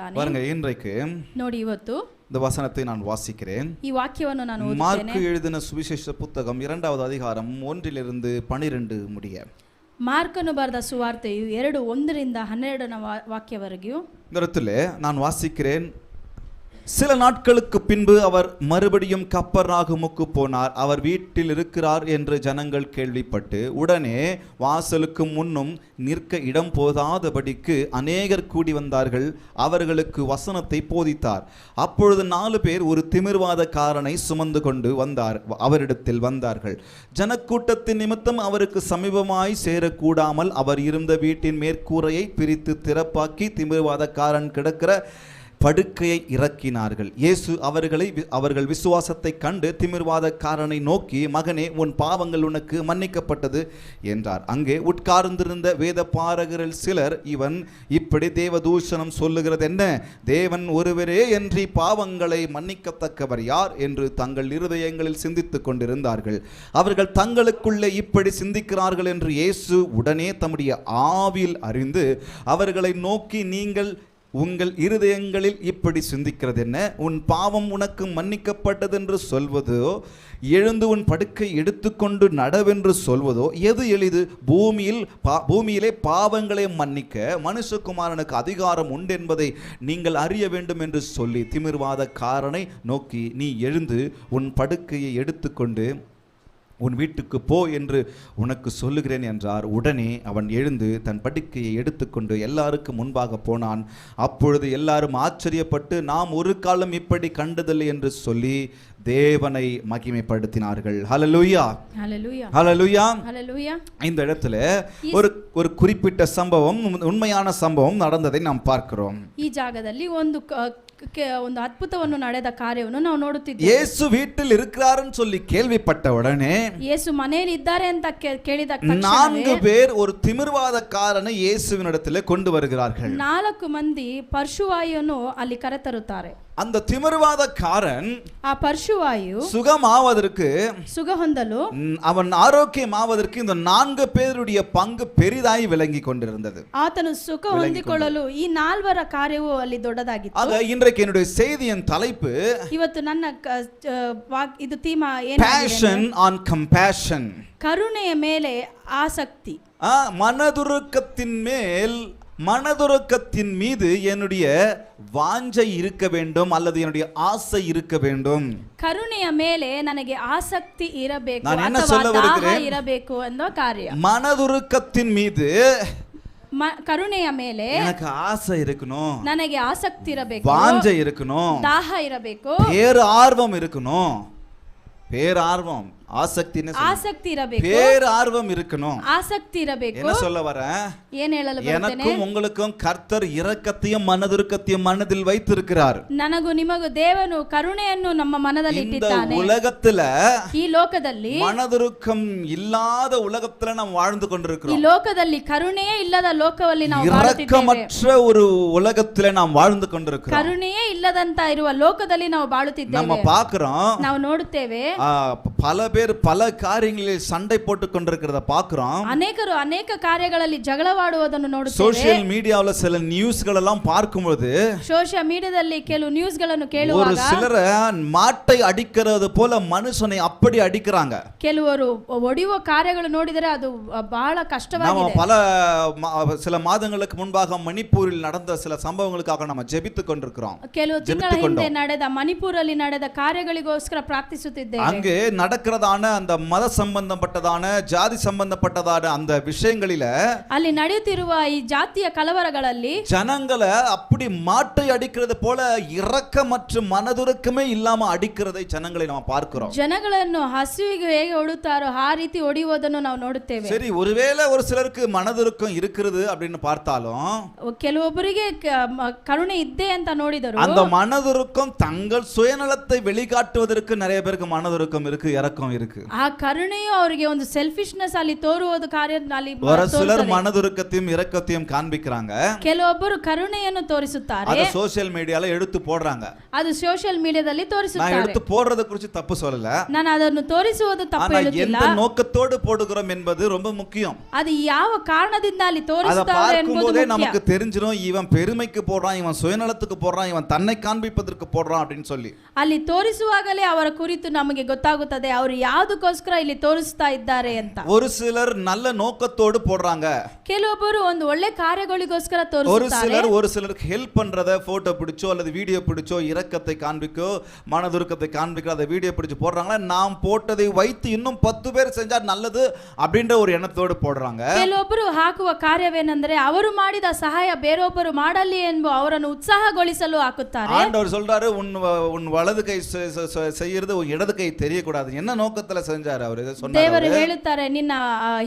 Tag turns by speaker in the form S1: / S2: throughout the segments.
S1: ಮಾಡುತ್ತಾನೆ.
S2: பாருங்க, இன்றைக்கு
S1: ನೋಡಿ ಇವತ್ತು
S2: இந்த வசனத்தை நான் வாசிக்கிறேன்.
S1: ಈ ವಾಕ್ಯವನ್ನು ನಾನು ಓದುತ್ತೇನೆ.
S2: மார்க்கு எழுதின சுவிசேஷ புத்தகம் 2வது அதிகாரம் 1-12 முடிய.
S1: ಮಾರ್ಕನು ಬರೆದ ಸುವಾರ್ತೆಯು 2:1-12 ವಾಕ್ಯವರೆಗೂ
S2: இந்த இடத்துல நான் வாசிக்கிறேன். சில நாட்களுக்கு பின்பு அவர் மறுபடியும் கப்பர்நாகுமுக்கு போனார். அவர் வீட்டில் இருக்கிறார் என்று ஜனங்கள் கேள்விப்பட்டு உடனே வாசலுக்கு முன்னும் நிற்க இடம் போதாதபடிக்கு அநேகர் கூடி வந்தார்கள். அவர்களுக்கு வசனத்தை போதித்தார். அப்பொழுது 4 பேர் ஒரு திமிர்வாதக்காரனை சுமந்து கொண்டு அவரிடத்தில் வந்தார்கள். ஜனக்கூட்டத்தின் நிமித்தம் அவருக்கு சமீபமாய் சேரக்கூடாமல் அவர் இருந்த வீட்டின் மேற்கூரையை பிரித்து திறப்பாக்கி திமிர்வாதக்காரன் கிடக்கிற படுக்கையை இறக்கினார்கள். இயேசு அவர்கள் விசுவாசத்தை கண்டு திமிர்வாதக்காரனை நோக்கி, மகனே, உன் பாவங்கள் உனக்கு மன்னிக்கப்பட்டது என்றார். அங்கே உட்கார்ந்திருந்த வேத பாரகரில் சிலர், இவன் இப்படி தேவதூஷணம் சொல்லுகிறது என்ன? தேவன் ஒருவரே அன்றி பாவங்களை மன்னிக்கத்தக்கவர் யார் என்று தங்கள் இருதயங்களில் சிந்தித்துக் கொண்டிருந்தார்கள். அவர்கள் தங்களுக்குள்ளே இப்படி சிந்திக்கிறார்கள் என்று இயேசு உடனே தம்முடைய ஆவியில் அறிந்து அவர்களை நோக்கி, நீங்கள் உங்கள் இருதயங்களில் இப்படி சிந்திக்கிறது என்ன? உன் பாவம் உனக்கு மன்னிக்கப்பட்டது என்று சொல்வதோ, எழுந்து உன் படுக்கை எடுத்துக்கொண்டு நடவென்று சொல்வதோ எது எளிது? பூமியிலே பாவங்களை மன்னிக்க மனுஷகுமாரனுக்கு அதிகாரம் உண்டு என்பதை நீங்கள் அறிய வேண்டும் என்று சொல்லி திமிர்வாதக்காரனை நோக்கி, நீ எழுந்து உன் படுக்கையை எடுத்துக்கொண்டு உன் வீட்டுக்கு போ என்று உனக்கு சொல்லுகிறேன் என்றார். உடனே அவன் எழுந்து தன் படுக்கையை எடுத்துக்கொண்டு எல்லாருக்கும் முன்பாக போனான். அப்பொழுது எல்லாரும் ஆச்சரியப்பட்டு, நாம் ஒரு காலம் இப்படி கண்டதில்லை என்று சொல்லி தேவனை மகிமைப்படுத்தினார்கள். ஹல்லேலூயா, ஹல்லேலூயா, ஹல்லேலூயா, ஹல்லேலூயா. இந்த இடத்துல ஒரு குறிப்பிட்ட சம்பவம், உண்மையான சம்பவம் நடந்ததை நாம் பார்க்கிறோம்.
S1: ಈ ಜಾಗದಲ್ಲಿ ಒಂದು ಅದ್ಭುತವನ್ನು ನಡೆದ ಕಾರ್ಯವನ್ನು ನಾವು ನೋಡುತ್ತಿದ್ದೇವೆ.
S2: ಯೇಸು வீட்டில் இருக்கிறார்னு சொல்லி கேள்விப்பட்ட உடனே,
S1: ಯೇಸು ಮನೆಯಲ್ಲಿ ಇದ್ದಾರೆ ಅಂತ ಕೇಳಿದ
S2: 4 பேர் ஒரு திமிர்வாதக்காரனை இயேசுவினிடத்தில் கொண்டு வருகிறார்கள்.
S1: 4 ಮಂದಿ ಪರ್ಶುವಾಯುವನ್ನು ಅಲ್ಲಿ ಕರೆತರುತ್ತಾರೆ.
S2: அந்த திமிர்வாதக்காரன்
S1: ಆ ಪರ್ಶುವಾಯು
S2: சுகமாவதற்கு,
S1: ಸುಗ ಹೊಂದಲು,
S2: அவன் ஆரோக்கியமாவதற்கு இந்த 4 பேருடைய பங்கு பெரிதாய் விளங்கி கொண்டிருந்தது.
S1: ಆತನು ಸುಖ ಹೊಂದಿಕೊಳ್ಳಲು ಈ 4 ಕಾರ್ಯವೂ ಅಲ್ಲಿ ದೊಡ್ಡದಾಗಿತ್ತು.
S2: ಆಗ இன்றைக்கு என்னுடைய செய்தியின் தலைப்பு,
S1: ಇವತ್ತು ನನ್ನ ಇದು ಥೀಮ ಏನು?
S2: Passion on compassion.
S1: ಕರುಣೆಯ ಮೇಲೆ ಆಸಕ್ತಿ.
S2: மனதுருக்கத்தின் மீது என்னுடைய வாஞ்சை இருக்க வேண்டும் அல்லது என்னுடைய ஆசை இருக்க வேண்டும்.
S1: ಕರುಣೆಯ ಮೇಲೆ ನನಗೆ ಆಸಕ್ತಿ ಇರಬೇಕು
S2: ಅಥವಾ ದಾಹ
S1: ಇರಬೇಕು ಅನ್ನೋ ಕಾರ್ಯ.
S2: மனதுருக்கத்தின் மீது,
S1: ಕರುಣೆಯ ಮೇಲೆ
S2: எனக்கு ஆசை இருக்கணும்,
S1: ನನಗೆ ಆಸಕ್ತಿ ಇರಬೇಕು,
S2: வாஞ்சை இருக்கணும்,
S1: ದಾಹ ಇರಬೇಕು,
S2: பேரார்வம் இருக்கணும். பேரார்வம், ஆசக்தி இರಬೇಕು, பேரார்வம் இருக்கணும்,
S1: ஆசக்தி ಇರಬೇಕು.
S2: என்ன சொல்ல வரேன்?
S1: ಏನು ಹೇಳಲು ಬರ್ತೇನೆ?
S2: எனக்கும் உங்களுக்கும் கர்த்தர் இரக்கத்தையும் மனதுருக்கத்தையும் மனதில் வைத்திருக்கிறார்.
S1: ನನಗೂ ನಿಮಗೂ ದೇವನು ಕರುಣೆಯನ್ನು ನಮ್ಮ ಮನದಲ್ಲಿ ಇಟ್ಟಿದ್ದಾನೆ.
S2: இந்த உலகத்துல,
S1: ಈ ಲೋಕದಲ್ಲಿ
S2: மனதுருக்கம் இல்லாத உலகத்துல நாம் வாழ்ந்து கொண்டிருக்கிறோம்.
S1: ಈ ಲೋಕದಲ್ಲಿ ಕರುಣೆಯೇ ಇಲ್ಲದ ಲೋಕದಲ್ಲಿ ನಾವು ಬಾಳುತ್ತಿದ್ದೇವೆ.
S2: இரக்கமற்ற ஒரு உலகத்துல நாம் வாழ்ந்து கொண்டிருக்கிறோம்.
S1: ಕರುಣೆಯೇ ಇಲ್ಲದಂತ ಇರುವ ಲೋಕದಲ್ಲಿ ನಾವು ಬಾಳುತ್ತಿದ್ದೇವೆ.
S2: நம்ம பார்க்கிறோம்,
S1: ನಾವು ನೋಡುತ್ತೇವೆ,
S2: பல பேர் பல காரியங்களில் சண்டை போட்டுக் கொண்டிருக்கிறத பார்க்கிறோம்.
S1: ಅನೇಕರು ಅನೇಕ ಕಾರ್ಯಗಳಲ್ಲಿ ಜಗಳವಾಡುವುದನ್ನು ನೋಡುತ್ತೇವೆ.
S2: சோஷியல் மீடியாவுல சில நியூஸ்கள் எல்லாம் பார்க்கும்போது,
S1: ಸೋಶಿಯಲ್ ಮೀಡಿಯಾದಲ್ಲಿ ಕೆಲವು ನ್ಯೂಸ್ಗಳನ್ನು ಕೇಳುವಾಗ,
S2: ஒரு சிலர் மாட்டை அடிக்கிறது போல மனுஷனை அப்படி அடிக்கிறாங்க.
S1: ಕೆಲವರು ಒಡೆಯುವ ಕಾರ್ಯಗಳು ನೋಡಿದರೆ ಅದು ಬಹಳ ಕಷ್ಟವಾಗಿದೆ.
S2: நம்ம சில மாதங்களுக்கு முன்பாக மணிப்பூரில் நடந்த சில சம்பவங்களுக்காக நம்ம ஜெபித்துக் கொண்டிருக்கிறோம்.
S1: ಕೆಲವು ತಿಂಗಳ ಹಿಂದೆ ನಡೆದ ಮಣಿಪುರಲ್ಲಿ ನಡೆದ ಕಾರ್ಯಗಳಿಗೋಸ್ಕರ ಪ್ರಾರ್ಥಿಸುತ್ತಿದ್ದೇವೆ.
S2: அங்கே நடக்கிறதான அந்த மத சம்பந்தப்பட்டதான ஜாதி சம்பந்தப்பட்டதான அந்த விஷயங்களில,
S1: ಅಲ್ಲಿ ನಡೆಯುತ್ತಿರುವ ಈ ಜಾತಿಯ ಕಲವರಗಳಲ್ಲಿ
S2: ஜனங்களை அப்படி மாட்டை அடிக்கிறது போல இரக்கமற்ற மனதுருக்கமே இல்லாம அடிக்கிறதை ஜனங்களை நாம் பார்க்கிறோம்.
S1: ಜನಗಳನ್ನು ಹಸುವಿಗೆ ಹೇಗೆ ಹೊಡೆಯುತ್ತಾರೋ ಆ ರೀತಿ ಹೊಡೆಯುವುದನ್ನು ನಾವು ನೋಡುತ್ತೇವೆ.
S2: சரி, ஒருவேளை ஒரு சிலருக்கு மனதுருக்கம் இருக்கிறது அப்படின்னு பார்த்தாலும்,
S1: ಕೆಲವೊಬ್ಬರಿಗೆ ಕರುಣೆ ಇದ್ದೇ ಅಂತ ನೋಡಿದರು,
S2: அந்த மனதுருக்கம் தங்கள் சுயநலத்தை வெளிக்காட்டுவதற்கு நிறைய பேருக்கு மனதுருக்கம் இருக்கு, இரக்கம் இருக்கு.
S1: ಆ ಕರುಣೆಯು ಅವರಿಗೆ ಒಂದು ಸೆಲ್ಫಿಶ್ನೆಸ್ ಅಲ್ಲಿ ತೋರುವುದು ಕಾರ್ಯ ಅಲ್ಲಿ
S2: ஒரு சிலர் மனதுருக்கத்தையும் இரக்கத்தையும் காண்பிக்கிறாங்க.
S1: ಕೆಲವೊಬ್ಬರು ಕರುಣೆಯನ್ನು ತೋರಿಸುತ್ತಾರೆ.
S2: ಅದ ಸೋಶಿಯಲ್ ಮೀಡಿಯಾல எடுத்து போடுறாங்க.
S1: ಅದು ಸೋಶಿಯಲ್ ಮೀಡಿಯಾದಲ್ಲಿ ತೋರಿಸುತ್ತಾರೆ.
S2: நான் எடுத்து போடுறத குறித்து தப்பு சொல்லல.
S1: ನಾನು ಅದನ್ನು ತೋರಿಸುವುದು ತಪ್ಪು ಹೇಳುತ್ತಿಲ್ಲ.
S2: எந்த நோக்கத்தோடு போடுகிறோம் என்பது ரொம்ப முக்கியம்.
S1: ಅದು ಯಾವ ಕಾರಣದಿಂದ ಅಲ್ಲಿ ತೋರಿಸುತ್ತಾರೆ ಎಂಬುದು ಮುಖ್ಯ.
S2: நமக்கு தெரிஞ்சிரும் இவன் பெருமைக்கு போடுறான், இவன் சுயநலத்துக்கு போடுறான், இவன் தன்னை காண்பிப்பதற்கு போடுறான் அப்படினு சொல்லி.
S1: ಅಲ್ಲಿ ತೋರಿಸುವಾಗಲೇ ಅವರ ಕುರಿತು ನಮಗೆ ಗೊತ್ತಾಗುತ್ತದೆ ಅವರು ಯಾವುದಕ್ಕೋಸ್ಕರ ಇಲ್ಲಿ ತೋರಿಸ್ತಾ ಇದ್ದಾರೆ ಅಂತ.
S2: ஒரு சிலர் நல்ல நோக்கத்தோடு போடுறாங்க.
S1: ಕೆಲವೊಬ್ಬರು ಒಂದು ಒಳ್ಳೆ ಕಾರ್ಯಗಳಿಗೋಸ್ಕರ ತೋರಿಸುತ್ತಾರೆ.
S2: ஒரு சிலருக்கு ஹெல்ப் பண்றத போட்டோ பிடிச்சோ அல்லது வீடியோ பிடிச்சோ இரக்கத்தை காண்பிக்கோ மனதுருக்கத்தை காண்பிக்கிற அந்த வீடியோ பிடிச்சு போடுறாங்களா, நாம் போட்டதை வைத்து இன்னும் 10 பேர் செஞ்சா நல்லது அப்படின்ற ஒரு எண்ணத்தோடு போடுறாங்க.
S1: ಕೆಲವೊಬ್ಬರು ಹಾಕುವ ಕಾರ್ಯವೇನೆಂದರೆ ಅವರು ಮಾಡಿದ ಸಹಾಯ ಬೇರೊಬ್ಬರು ಮಾಡಲಿ ಎಂದು ಅವರನ್ನು ಉತ್ಸಾಹಗೊಳಿಸಲು ಹಾಕುತ್ತಾರೆ.
S2: ஆண்டவர் சொல்றாரு உன் வலது கை செய்யறது உன் இடது கை தெரியக்கூடாது. என்ன நோக்கத்துல செஞ்சாரு அவர் இத சொன்னாரு.
S1: ದೇವರು ಹೇಳುತ್ತಾರೆ ನಿನ್ನ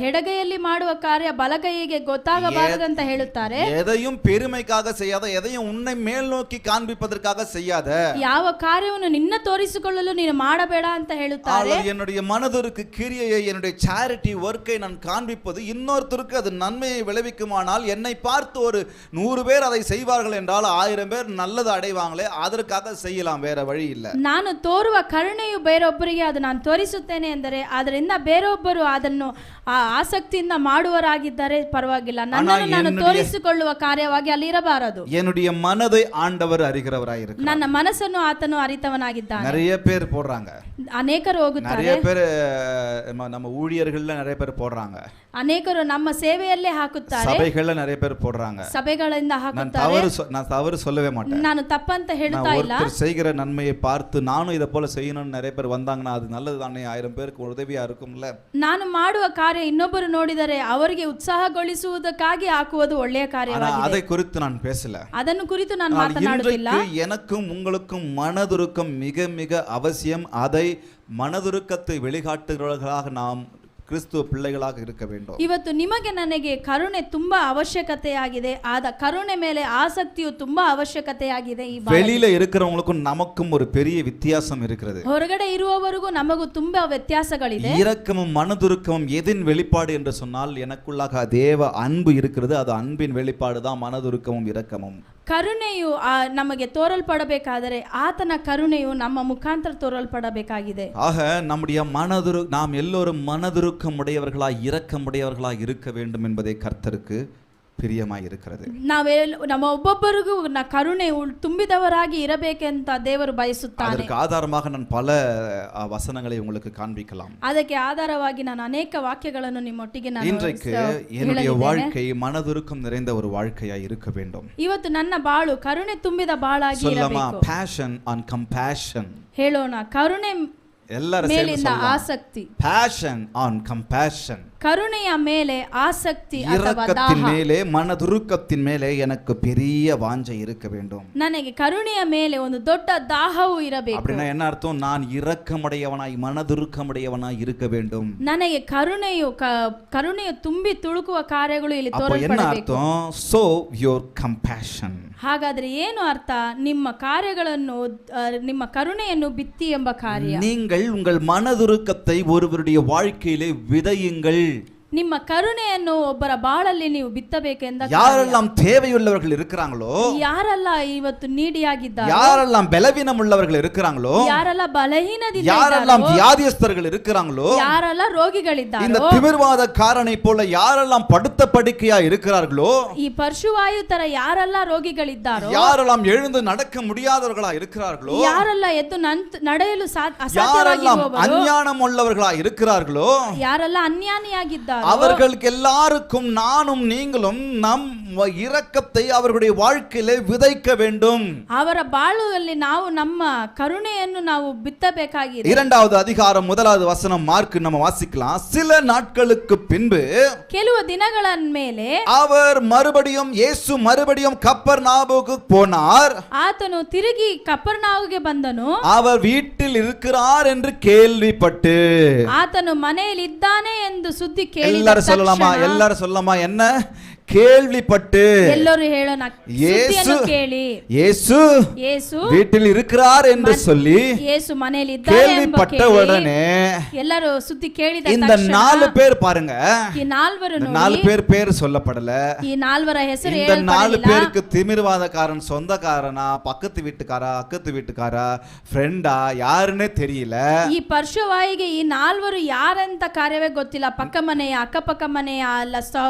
S1: ಎಡಗೈಯಲ್ಲಿ ಮಾಡುವ ಕಾರ್ಯ ಬಲಗೈಗೆ ಗೊತ್ತಾಗಬಾರದು ಅಂತ ಹೇಳುತ್ತಾರೆ.
S2: எதையும் பெருமைக்காக செய்யாத, எதையும் உன்னை மேல் நோக்கி காண்பிப்பதற்காக செய்யாத.
S1: ಯಾವ ಕಾರ್ಯವನ್ನು ನಿನ್ನ ತೋರಿಸಿಕೊಳ್ಳಲು ನೀನು ಮಾಡಬೇಡ ಅಂತ ಹೇಳುತ್ತಾರೆ.
S2: என்னுடைய மனதுருக்கு கிரியையை, என்னுடைய சேரிட்டி வர்க்கை நான் காண்பிப்பது இன்னொருத்தருக்கு அது நன்மையை விளைவிக்குமானால் என்னை பார்த்து ஒரு 100 பேர் அதை செய்வார்கள் என்றால் 1000 பேர் நல்லது அடைவாங்களே, அதற்காக செய்யலாம், வேற வழி ಇಲ್ಲ.
S1: ನಾನು ತೋರುವ ಕರುಣೆಯು ಬೇರೊಬ್ಬರಿಗೆ ಅದು ನಾನು ತೋರಿಸುತ್ತೇನೆ ಎಂದರೆ ಅದರಿಂದ ಬೇರೊಬ್ಬರು ಅದನ್ನು ಆಸಕ್ತಿಯಿಂದ ಮಾಡುವರಾಗಿದ್ದರೆ ಪರವಾಗಿಲ್ಲ. ನನ್ನನ್ನು ನಾನು ತೋರಿಸಿಕೊಳ್ಳುವ ಕಾರ್ಯವಾಗಿ ಅಲ್ಲಿ ಇರಬಾರದು.
S2: என்னுடைய மனதை ஆண்டவர் அறிகிறவராய் இருக்கிறார்.
S1: ನನ್ನ ಮನಸ್ಸನ್ನು ಆತನು ಅರಿತವನಾಗಿದ್ದಾನೆ.
S2: நிறைய பேர் போடுறாங்க,
S1: ಅನೇಕರು ಹೋಗುತ್ತಾರೆ.
S2: நிறைய பேர் நம்ம ஊழியர்கள்ல நிறைய பேர் போடுறாங்க,
S1: ಅನೇಕರು ನಮ್ಮ ಸೇವೆಯಲ್ಲೇ ಹಾಕುತ್ತಾರೆ,
S2: ಸಭೆಗಳಲ್ಲ நிறைய பேர் போடுறாங்க.
S1: ಸಭೆಗಳಿಂದ ಹಾಕುತ್ತಾರೆ.
S2: நான் தவறு சொல்லவே மாட்டேன்,
S1: ನಾನು ತಪ್ಪಂತ ಹೇಳ್ತಾ ಇಲ್ಲ.
S2: ஒருத்தர் செய்கிற நன்மையை பார்த்து நானும் இத போல செய்யணும்னு நிறைய பேர் வந்தாங்கன்னா அது நல்லதுதானே, 1000 பேருக்கு உதவியா இருக்கும்ல.
S1: ನಾನು ಮಾಡುವ ಕಾರ್ಯ ಇನ್ನೊಬ್ಬರು ನೋಡಿದರೆ ಅವರಿಗೆ ಉತ್ಸಾಹಗೊಳಿಸುವುದಕ್ಕಾಗಿ ಹಾಕುವುದು ಒಳ್ಳೆಯ ಕಾರ್ಯವಾಗಿದೆ.
S2: அதை குறித்து நான் பேசல,
S1: ಅದನ್ನು ಕುರಿತು ನಾನು ಮಾತನಾಡುತ್ತಿಲ್ಲ.
S2: எனக்கும் உங்களுக்கும் மனதுருக்கம் மிக மிக அவசியம். அதை மனதுருக்கத்தை வெளிக்காட்டுகிறவர்களாக நாம் கிறிஸ்துவ பிள்ளைகளாக இருக்க வேண்டும்.
S1: ಇವತ್ತು ನಿಮಗೆ ನನಗೆ ಕರುಣೆ ತುಂಬಾ ಅವಶ್ಯಕತೆಯಾಗಿದೆ. ಆದ ಕರುಣೆ ಮೇಲೆ ಆಸಕ್ತಿಯು ತುಂಬಾ ಅವಶ್ಯಕತೆಯಾಗಿದೆ. ಈ
S2: வெளியில இருக்கிறவங்களுக்கும் நமக்கும் ஒரு பெரிய வித்தியாசம் இருக்கிறது.
S1: ಹೊರಗಡೆ ಇರುವವರಿಗೂ ನಮಗೂ ತುಂಬಾ ವ್ಯತ್ಯಾಸಗಳಿದೆ.
S2: இரக்கமும் மனதுருக்கமும் எதின் வெளிப்பாடு என்று சொன்னால் எனக்குள்ளாக தேவ அன்பு இருக்கிறது. அது அன்பின் வெளிப்பாடு தான் மனதுருக்கமும் இரக்கமும்.
S1: ಕರುಣೆಯು ನಮಗೆ ತೋರಲ್ಪಡಬೇಕಾದರೆ ಆತನ ಕರುಣೆಯು ನಮ್ಮ ಮುಖಾಂತರ ತೋರಲ್ಪಡಬೇಕಾಗಿದೆ.
S2: ஆக நம்முடைய நாம் எல்லோரும் மனதுருக்கம் உடையவர்களாய் இரக்கம் உடையவர்களாய் இருக்க வேண்டும் என்பதே கர்த்தருக்கு பிரியமாய் இருக்கிறது.
S1: ನಮ್ಮ ಒಬ್ಬೊಬ್ಬರಿಗೂ ಕರುಣೆ ತುಂಬಿದವರಾಗಿ ಇರಬೇಕೆಂತ ದೇವರು ಬಯಸುತ್ತಾನೆ.
S2: ಅದಕ್ಕೆ ಆಧಾರமாக நான் பல வசனங்களை உங்களுக்கு காண்பிக்கலாம்.
S1: ಅದಕ್ಕೆ ಆಧಾರವಾಗಿ ನಾನು ಅನೇಕ ವಾಕ್ಯಗಳನ್ನು ನಿಮ್ಮೊಟ್ಟಿಗೆ ನಾನು
S2: இன்றைக்கு என்னுடைய வாழ்க்கை மனதுருக்கம் நிறைந்த ஒரு வாழ்க்கையாய் இருக்க வேண்டும்.
S1: ಇವತ್ತು ನನ್ನ ಬಾಳು ಕರುಣೆ ತುಂಬಿದ ಬಾಳಾಗಿ ಇರಬೇಕು.
S2: passion on compassion
S1: ಹೇಳೋಣ, ಕರುಣೆ ಮೇಲಿಂದ ಆಸಕ್ತಿ.
S2: passion on compassion,
S1: ಕರುಣೆಯ ಮೇಲೆ ಆಸಕ್ತಿ ಅಥವಾ
S2: இரக்கத்தின் மேலே மனதுருக்கத்தின் மேலே எனக்கு பெரிய வாஞ்சை இருக்க வேண்டும்.
S1: ನನಗೆ ಕರುಣೆಯ ಮೇಲೆ ಒಂದು ದೊಡ್ಡ ದಾಹವು ಇರಬೇಕು.
S2: அப்படினா என்ன அர்த்தம்? நான் இரக்கமுடையவனாய் மனதுருக்கமுடையவனாய் இருக்க வேண்டும்.
S1: ನನಗೆ ಕರುಣೆಯು ತುಂಬಿ ತುಳುಕುವ ಕಾರ್ಯಗಳು ಇಲ್ಲಿ ತೋರಲ್ಪಡಬೇಕು.
S2: என்ன அர்த்தம்? show your compassion.
S1: ಹಾಗಾದ್ರೆ ಏನು ಅರ್ಥ? ನಿಮ್ಮ ಕಾರ್ಯಗಳನ್ನು, ನಿಮ್ಮ ಕರುಣೆಯನ್ನು ಬಿತ್ತಿ ಎಂಬ ಕಾರ್ಯ.
S2: நீங்கள் உங்கள் மனதுருக்கத்தை ஒருவருடைய வாழ்க்கையிலே விதையுங்கள்.
S1: ನಿಮ್ಮ ಕರುಣೆಯನ್ನು ಒಬ್ಬರ ಬಾಳಲ್ಲಿ ನೀವು ಬಿತ್ತಬೇಕೆಂದ
S2: யாரெல்லாம் தேவையுள்ளவர்கள் இருக்கிறாங்களோ,
S1: ಯಾರೆಲ್ಲ ಇವತ್ತು ನೀಡಿಯಾಗಿದ್ದಾರೆ,
S2: யாரெல்லாம் பலவீனம் உள்ளவர்கள் இருக்கிறாங்களோ,
S1: ಯಾರೆಲ್ಲ ಬಲಹೀನದಿಂದ,
S2: யாரெல்லாம் வியாதியஸ்தர்கள் இருக்கிறாங்களோ,
S1: ಯಾರೆಲ್ಲ ರೋಗಿಗಳಿದ್ದಾರೆ,
S2: இந்த திமிர்வாதக்காரனை போல யாரெல்லாம் படுத்த படுக்கையா இருக்கிறார்களோ,
S1: ಈ ಪರ್ಶುವಾಯು ತರ ಯಾರೆಲ್ಲ ರೋಗಿಗಳಿದ್ದಾರೋ,
S2: யாரெல்லாம் எழுந்து நடக்க முடியாதவர்களா இருக்கிறார்களோ,
S1: ಯಾರೆಲ್ಲ ಎದ್ದು ನಡೆಯಲು ಅಸಾಧ್ಯವಾಗಿರುವವರು,
S2: ಅಜ್ಞಾனம் உள்ளவர்களா இருக்கிறார்களோ,
S1: ಯಾರೆಲ್ಲ ಅಜ್ಞಾನಿಯಾಗಿದ್ದಾರೆ,
S2: அவர்களுக்கு எல்லாருக்கும் நானும் நீங்களும் நம் இரக்கத்தை அவர்களுடைய வாழ்க்கையிலே விதைக்க வேண்டும்.
S1: ಅವರ ಬಾಳುವಲ್ಲಿ ನಾವು ನಮ್ಮ ಕರುಣೆಯನ್ನು ನಾವು ಬಿತ್ತಬೇಕಾಗಿದೆ.
S2: 2வது அதிகாரம் 1வது வசனம் மார்க் நம்ம வாசிக்கலாம். சில நாட்களுக்கு பின்பு,
S1: ಕೆಲವು ದಿನಗಳ ಮೇಲೆ,
S2: அவர் இயேசு மறுபடியும் கப்பர்நாவுக்கு போனார்.
S1: ಆತನು ತಿರುಗಿ ಕಪರ್ನಾಹುಗೆ ಬಂದನು.
S2: அவர் வீட்டில் இருக்கிறார் என்று கேள்விப்பட்டு,
S1: ಆತನು ಮನೆಯಲ್ಲಿ ಇದ್ದಾನೆ ಎಂದು ಸುದ್ದಿ ಕೇಳಿದ
S2: எல்லாரும் சொல்லலாமா? எல்லாரும் சொல்லலாமா? என்ன கேள்விப்பட்டு
S1: ಎಲ್ಲರೂ ಹೇಳೋಣ ಸುದ್ದಿಯನ್ನು
S2: ಯೇಸು
S1: ಕೇಳಿ
S2: ಯೇಸು
S1: ಯೇಸು
S2: வீட்டில் இருக்கிறார் என்று சொல்லி
S1: ಯೇಸು ಮನೆಯಲ್ಲಿ ಇದ್ದಾರೆ ಎಂಬ
S2: கேள்விப்பட்ட
S1: ಕೇಳಿ
S2: உடனே
S1: ಎಲ್ಲರೂ ಸುದ್ದಿ ಕೇಳಿದ
S2: இந்த
S1: ತಕ್ಷಣ
S2: 4 பேர் பாருங்க,
S1: ಈ ನಾಲ್ವರು
S2: இந்த
S1: ನೋಡಿ
S2: 4 பேர் சொல்லப்படல.
S1: ಈ ನಾಲ್ವರ ಹೆಸರು
S2: இந்த 4
S1: ಹೇಳಲ್ಪಡಲಿಲ್ಲ.
S2: பேருக்கு திமிர்வாதக்காரன் சொந்தக்காரனா, பக்கத்து வீட்டுக்காரா, அக்கத்து வீட்டுக்காரா, ಫ್ರೆಂಡಾ ಯಾರನ್ನೇ தெரியல.
S1: ಈ ಪರ್ಶವಾಯಿಗೆ ಈ ನಾಲ್ವರು ಯಾರೆಂತ ಕಾರ್ಯವೇ ಗೊತ್ತಿಲ್ಲ. ಪಕ್ಕ ಮನೆಯ ಅಕ್ಕಪಕ್ಕ ಮನೆಯ ಅಲ್ಲ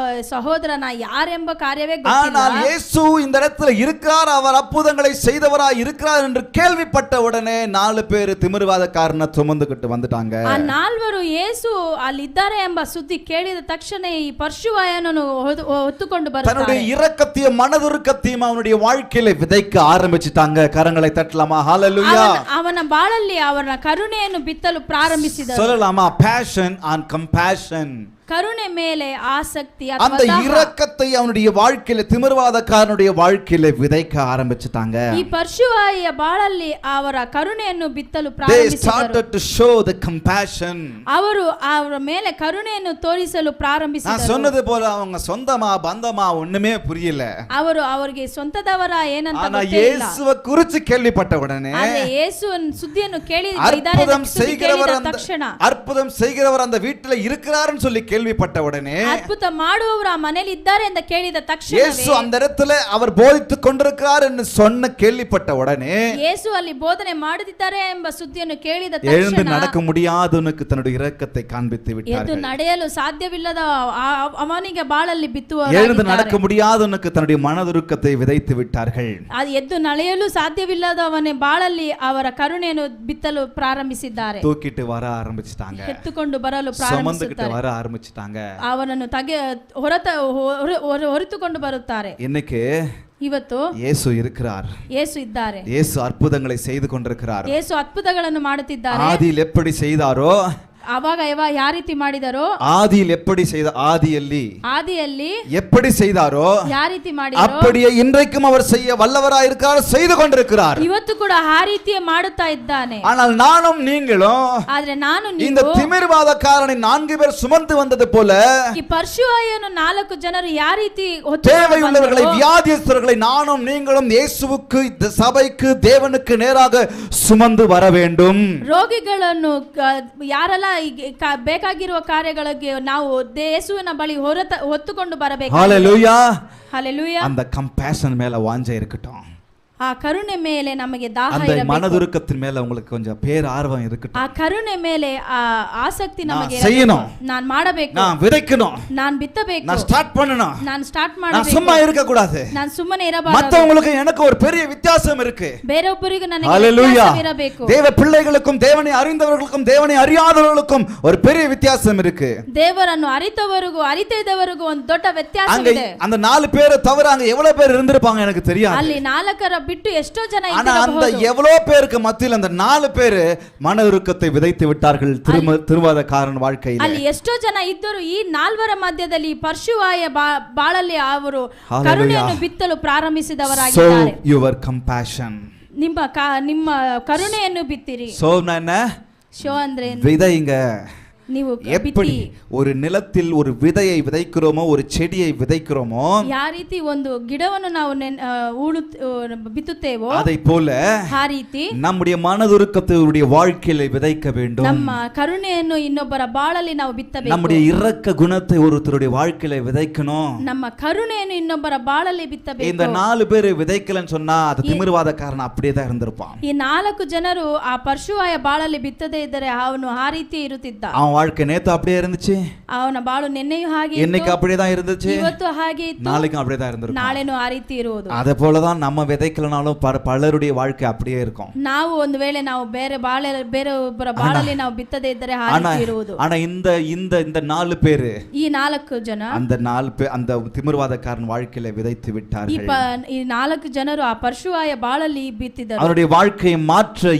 S1: ಸಹೋದರನ ಯಾರೆಂಬ ಕಾರ್ಯವೇ ಗೊತ್ತಿಲ್ಲ.
S2: ஆனால் இயேசு இந்த இடத்துல இருக்கிறார், அவர் அற்புதங்களை செய்தவராய் இருக்கிறார் என்று கேள்விப்பட்ட உடனே 4 பேர் திமிர்வாதக்காரனை சுமந்துக்கிட்டு வந்துட்டாங்க.
S1: ಆ ನಾಲ್ವರು ಯೇಸು ಅಲ್ಲಿದ್ದಾರೆ ಎಂಬ ಸುದ್ದಿ ಕೇಳಿದ ತಕ್ಷಣ ಈ ಪರ್ಶುವಾಯನನ್ನು ಹೊತ್ತುಕೊಂಡು
S2: தன்னுடைய
S1: ಬರ್ತಾರೆ.
S2: இரக்கத்தையும் மனதுருக்கத்தையும் அவனுடைய வாழ்க்கையில விதைக்க ஆரம்பிச்சிட்டாங்க. கரங்களை தட்டலாமா? ஹalleluya.
S1: ಅವನ ಬಾಳಲ್ಲಿ ಅವನ ಕರುಣೆಯನ್ನು ಬಿತ್ತಲು ಪ್ರಾರಂಭಿಸಿದರು.
S2: சொல்லலாமா? passion and compassion.
S1: ಕರುಣೆ ಮೇಲೆ ಆಸಕ್ತಿ
S2: அந்த இரக்கத்தை அவனுடைய வாழ்க்கையில திமிர்வாதக்காரனுடைய வாழ்க்கையில விதைக்க ஆரம்பிச்சிட்டாங்க.
S1: ಈ ಪರ್ಶುವಾಯಿಯ ಬಾಳಲ್ಲಿ ಅವರ ಕರುಣೆಯನ್ನು ಬಿತ್ತಲು
S2: They
S1: ಪ್ರಾರಂಭಿಸಿದರು.
S2: started to show the compassion.
S1: ಅವರು ಅವರ ಮೇಲೆ ಕರುಣೆಯನ್ನು ತೋರಿಸಲು
S2: நான்
S1: ಪ್ರಾರಂಭಿಸಿದರು.
S2: சொன்னது போல அவங்க சொந்தமா பந்தமா ஒண்ணுமே புரியல.
S1: ಅವರು ಅವರಿಗೆ ಸ್ವಂತದವರ ಏನಂತ
S2: ஆனா
S1: ಗೊತ್ತೇ ಇಲ್ಲ.
S2: இயேசுவை குறித்து கேள்விப்பட்ட உடனே
S1: ಆದರೆ ಯೇಸುವಿನ ಸುದ್ದಿಯನ್ನು
S2: அற்புதம் செய்கிறவர்
S1: ಕೇಳಿದ
S2: அந்த
S1: ತಕ್ಷಣ
S2: அற்புதம் செய்கிறவர் அந்த வீட்டில் இருக்கிறார்னு சொல்லி கேள்விப்பட்ட உடனே
S1: ಅದ್ಭುತ ಮಾಡುವವರು ಆ ಮನೆಯಲ್ಲಿ ಇದ್ದಾರೆ ಅಂತ ಕೇಳಿದ ತಕ್ಷಣ
S2: இயேசு அந்த இடத்துல அவர் போதித்துக் கொண்டிருக்கிறார் என்று சொன்ன கேள்விப்பட்ட உடனே
S1: ಯೇಸು ಅಲ್ಲಿ ಬೋಧನೆ ಮಾಡುತ್ತಿದ್ದಾರೆ ಎಂಬ ಸುದ್ದಿಯನ್ನು ಕೇಳಿದ
S2: எழுந்து
S1: ತಕ್ಷಣ
S2: நடக்க முடியாதவனுக்கு தன்னுடைய இரக்கத்தை காண்பித்து
S1: ಎದ್ದು
S2: விட்டார்கள்.
S1: ನಡೆಯಲು ಸಾಧ್ಯವಿಲ್ಲದ ಅವನಿಗೆ ಬಾಳಲ್ಲಿ
S2: எழுந்து நடக்க
S1: ಬಿತ್ತುವ
S2: முடியாதவனுக்கு தன்னுடைய மனதுருக்கத்தை விதைத்து விட்டார்கள்.
S1: ಅದು ಎದ್ದು ನಡೆಯಲು ಸಾಧ್ಯವಿಲ್ಲದವನೇ ಬಾಳಲ್ಲಿ ಅವರ ಕರುಣೆಯನ್ನು ಬಿತ್ತಲು ಪ್ರಾರಂಭಿಸಿದ್ದಾರೆ.
S2: தூக்கிட்டு வர ஆரம்பிச்சிட்டாங்க,
S1: ಎತ್ತುಕೊಂಡು ಬರಲು
S2: சுமந்துக்கிட்டு
S1: ಪ್ರಾರಂಭಿಸುತ್ತಾರೆ.
S2: வர ஆரம்பிச்சிட்டாங்க.
S1: ಅವನನ್ನು ಹೊರತುಕೊಂಡು ಬರುತ್ತಾರೆ.
S2: இன்னைக்கு
S1: ಇವತ್ತು
S2: இயேசு இருக்கிறார்,
S1: ಯೇಸು ಇದ್ದಾರೆ.
S2: இயேசு அற்புதங்களை செய்து கொண்டிருக்கிறார்.
S1: ಯೇಸು ಅದ್ಭುತಗಳನ್ನು ಮಾಡುತ್ತಿದ್ದಾರೆ.
S2: ஆதியில் எப்படி செய்தாரோ,
S1: ಅವಾಗ ಯಾವ ರೀತಿ ಮಾಡಿದರೋ,
S2: ஆதியில் எப்படி செய்த
S1: ಆದಿಯಲ್ಲಿ
S2: எப்படி செய்தாரோ
S1: ಯಾವ ರೀತಿ ಮಾಡಿದರೋ
S2: அப்படியே இன்றைக்கும் அவர் செய்ய வல்லவராய் இருக்கிறார், செய்து கொண்டிருக்கிறார்.
S1: ಇವತ್ತು ಕೂಡ ಆ ರೀತಿಯೇ ಮಾಡುತ್ತಾ ಇದ್ದಾನೆ.
S2: ஆனால் நானும் நீங்களும்
S1: ಆದ್ರೆ ನಾನು
S2: இந்த
S1: ನೀವು
S2: திமிர்வாதக்காரனை 4 பேர் சுமந்து வந்தது போல
S1: ಈ ಪರ್ಶುವಾಯನು 4 ಜನರು ಯಾವ ರೀತಿ
S2: தேவையுள்ளவர்களை, வியாதியஸ்தர்களை நானும் நீங்களும் இயேசுவுக்கு, இந்த சபைக்கு, தேவனுக்கு நேராக சுமந்து வர வேண்டும்.
S1: ರೋಗಿಗಳನ್ನು ಯಾರೆಲ್ಲ ಬೇಕಾಗಿರುವ ಕಾರ್ಯಗಳಿಗೆ ನಾವು ಯೇಸುವಿನ ಬಳಿ ಹೊತ್ತುಕೊಂಡು ಬರಬೇಕು.
S2: ஹalleluya.
S1: ಹಲ್ಲೆಲೂಯಾ.
S2: அந்த கம்பேஷன் மேல வாஞ்சை இருக்கட்டும்.
S1: ಆ ಕರುಣೆ ಮೇಲೆ ನಮಗೆ ದಾಹ
S2: அந்த
S1: ಇರಬೇಕು.
S2: மனதுருக்கத்தின் மேல உங்களுக்கு கொஞ்சம் பேர் ஆர்வம்
S1: ಆ
S2: இருக்கட்டும்.
S1: ಕರುಣೆ ಮೇಲೆ ಆ ಆಸಕ್ತಿ ನಮಗೆ
S2: செய்யணும்,
S1: ನಾನು ಮಾಡಬೇಕು,
S2: நான் விதைக்கணும்,
S1: ನಾನು ಬಿತ್ತಬೇಕು,
S2: நான் ஸ்டார்ட் பண்ணணும்,
S1: ನಾನು ಸ್ಟಾರ್ಟ್
S2: நான்
S1: ಮಾಡಬೇಕು.
S2: சும்மா இருக்க கூடாது.
S1: ನಾನು ಸುಮ್ಮನೆ ಇರಬಾರದು.
S2: மத்தவங்களுக்கு எனக்கு ஒரு பெரிய வித்தியாசம் இருக்கு.
S1: ಬೇರೊಬ್ಬರಿಗೂ ನನಗೆ
S2: ஹalleluya.
S1: ವ್ಯತ್ಯಾಸವಿರಬೇಕು.
S2: தேவ பிள்ளைகளுக்கும் தேவனை அறிந்தவர்களுக்கும் தேவனை அறியாதவர்களுக்கும் ஒரு பெரிய வித்தியாசம் இருக்கு.
S1: ದೇವರನ್ನು ಅರಿತವರಿಗೂ ಅರಿತದವರಿಗೂ ಒಂದು ದೊಡ್ಡ
S2: அங்க
S1: ವ್ಯತ್ಯಾಸವಿದೆ.
S2: அந்த 4 பேரை தவிர அங்க எவ்வளவு பேர் இருந்திருப்பாங்க எனக்கு தெரியாது.
S1: ಅಲ್ಲಿ 4 ಬಿಟ್ಟು ಎಷ್ಟೋ ಜನ
S2: ஆனா அந்த எவ்வளவு பேருக்கு மத்தியில் அந்த 4 பேர் மனதுருக்கத்தை விதைத்து விட்டார்கள் திருவாதக்காரன் வாழ்க்கையில்.
S1: ಅಲ್ಲಿ ಎಷ್ಟೋ ಜನ ಇದ್ದರು. ಈ 4 ಮಧ್ಯದಲ್ಲಿ ಪರ್ಶುವಾಯ ಬಾಳಲ್ಲಿ ಅವರು ಕರುಣೆಯನ್ನು ಬಿತ್ತಲು ಪ್ರಾರಂಭಿಸಿದವರಾಗಿದ್ದಾರೆ.
S2: So your compassion,
S1: ನಿಮ್ಮ ಕರುಣೆಯನ್ನು ಬಿತ್ತಿರಿ.
S2: so என்ன
S1: ಶೋ ಅಂದ್ರೆ
S2: விதைங்க.
S1: ನೀವು
S2: எப்படி ஒரு நிலத்தில் ஒரு விதையை விதைக்கிறோமோ, ஒரு செடியை விதைக்கிறோமோ,
S1: ಯಾವ ರೀತಿ ಒಂದು ಗಿಡವನ್ನು ನಾವು ಬಿತ್ತುತ್ತೇವೋ
S2: அதை போல
S1: ಆ ರೀತಿ
S2: நம்முடைய மனதுருக்கத்தை வாழ்க்கையில விதைக்க வேண்டும்.
S1: ನಮ್ಮ ಕರುಣೆಯನ್ನು ಇನ್ನೊಬ್ಬರ ಬಾಳಲ್ಲಿ ನಾವು ಬಿತ್ತಬೇಕು.
S2: நம்முடைய இரக்க குணத்தை ஒருத்தருடைய வாழ்க்கையில விதைக்கணும்.
S1: ನಮ್ಮ ಕರುಣೆಯನ್ನು ಇನ್ನೊಬ್ಬರ ಬಾಳಲ್ಲಿ ಬಿತ್ತಬೇಕು.
S2: இந்த 4 பேர் விதைக்கலன்னு சொன்னா அது திமிர்வாதக்காரன் அப்படியே தான் இருந்திருப்பான்.
S1: ಈ 4 ಜನರು ಆ ಪರ್ಶುವಾಯ ಬಾಳಲ್ಲಿ ಬಿತ್ತದೇ ಇದ್ದರೆ ಅವನು ಆ ರೀತಿ ಇರುತ್ತಿದ್ದ.
S2: அவன் வாழ்க்கை நேத்து அப்படியே இருந்துச்சு,
S1: ಅವನ ಬಾಳು ನಿನ್ನೆಯೂ ಹಾಗೆ
S2: இன்னைக்கு அப்படியே தான் இருந்துச்சு,
S1: ಇವತ್ತು ಹಾಗೆ ಇತ್ತು,
S2: நாளைக்கும் அப்படியே தான் இருந்திருக்கும்.
S1: ನಾಳೆನೂ ಆ ರೀತಿ ಇರುವುದು.
S2: அதே போல தான் நம்ம விதைக்கலனாலும் பலருடைய வாழ்க்கை அப்படியே இருக்கும்.
S1: ನಾವು ಒಂದು ವೇಳೆ ನಾವು ಬೇರೆ ಒಬ್ಬರ ಬಾಳಲ್ಲಿ ನಾವು ಬಿತ್ತದೇ ಇದ್ದರೆ ಆ ರೀತಿ ಇರುವುದು.
S2: ஆனா இந்த 4 பேர்,
S1: ಈ 4 ಜನ
S2: அந்த 4 பேர் அந்த திமிர்வாதக்காரன் வாழ்க்கையில விதைத்து விட்டார்கள்.
S1: ಈ 4 ಜನರು ಆ ಪರ್ಶುವಾಯ ಬಾಳಲ್ಲಿ ಬಿತ್ತಿದರು.
S2: அவருடைய வாழ்க்கையை மாற்ற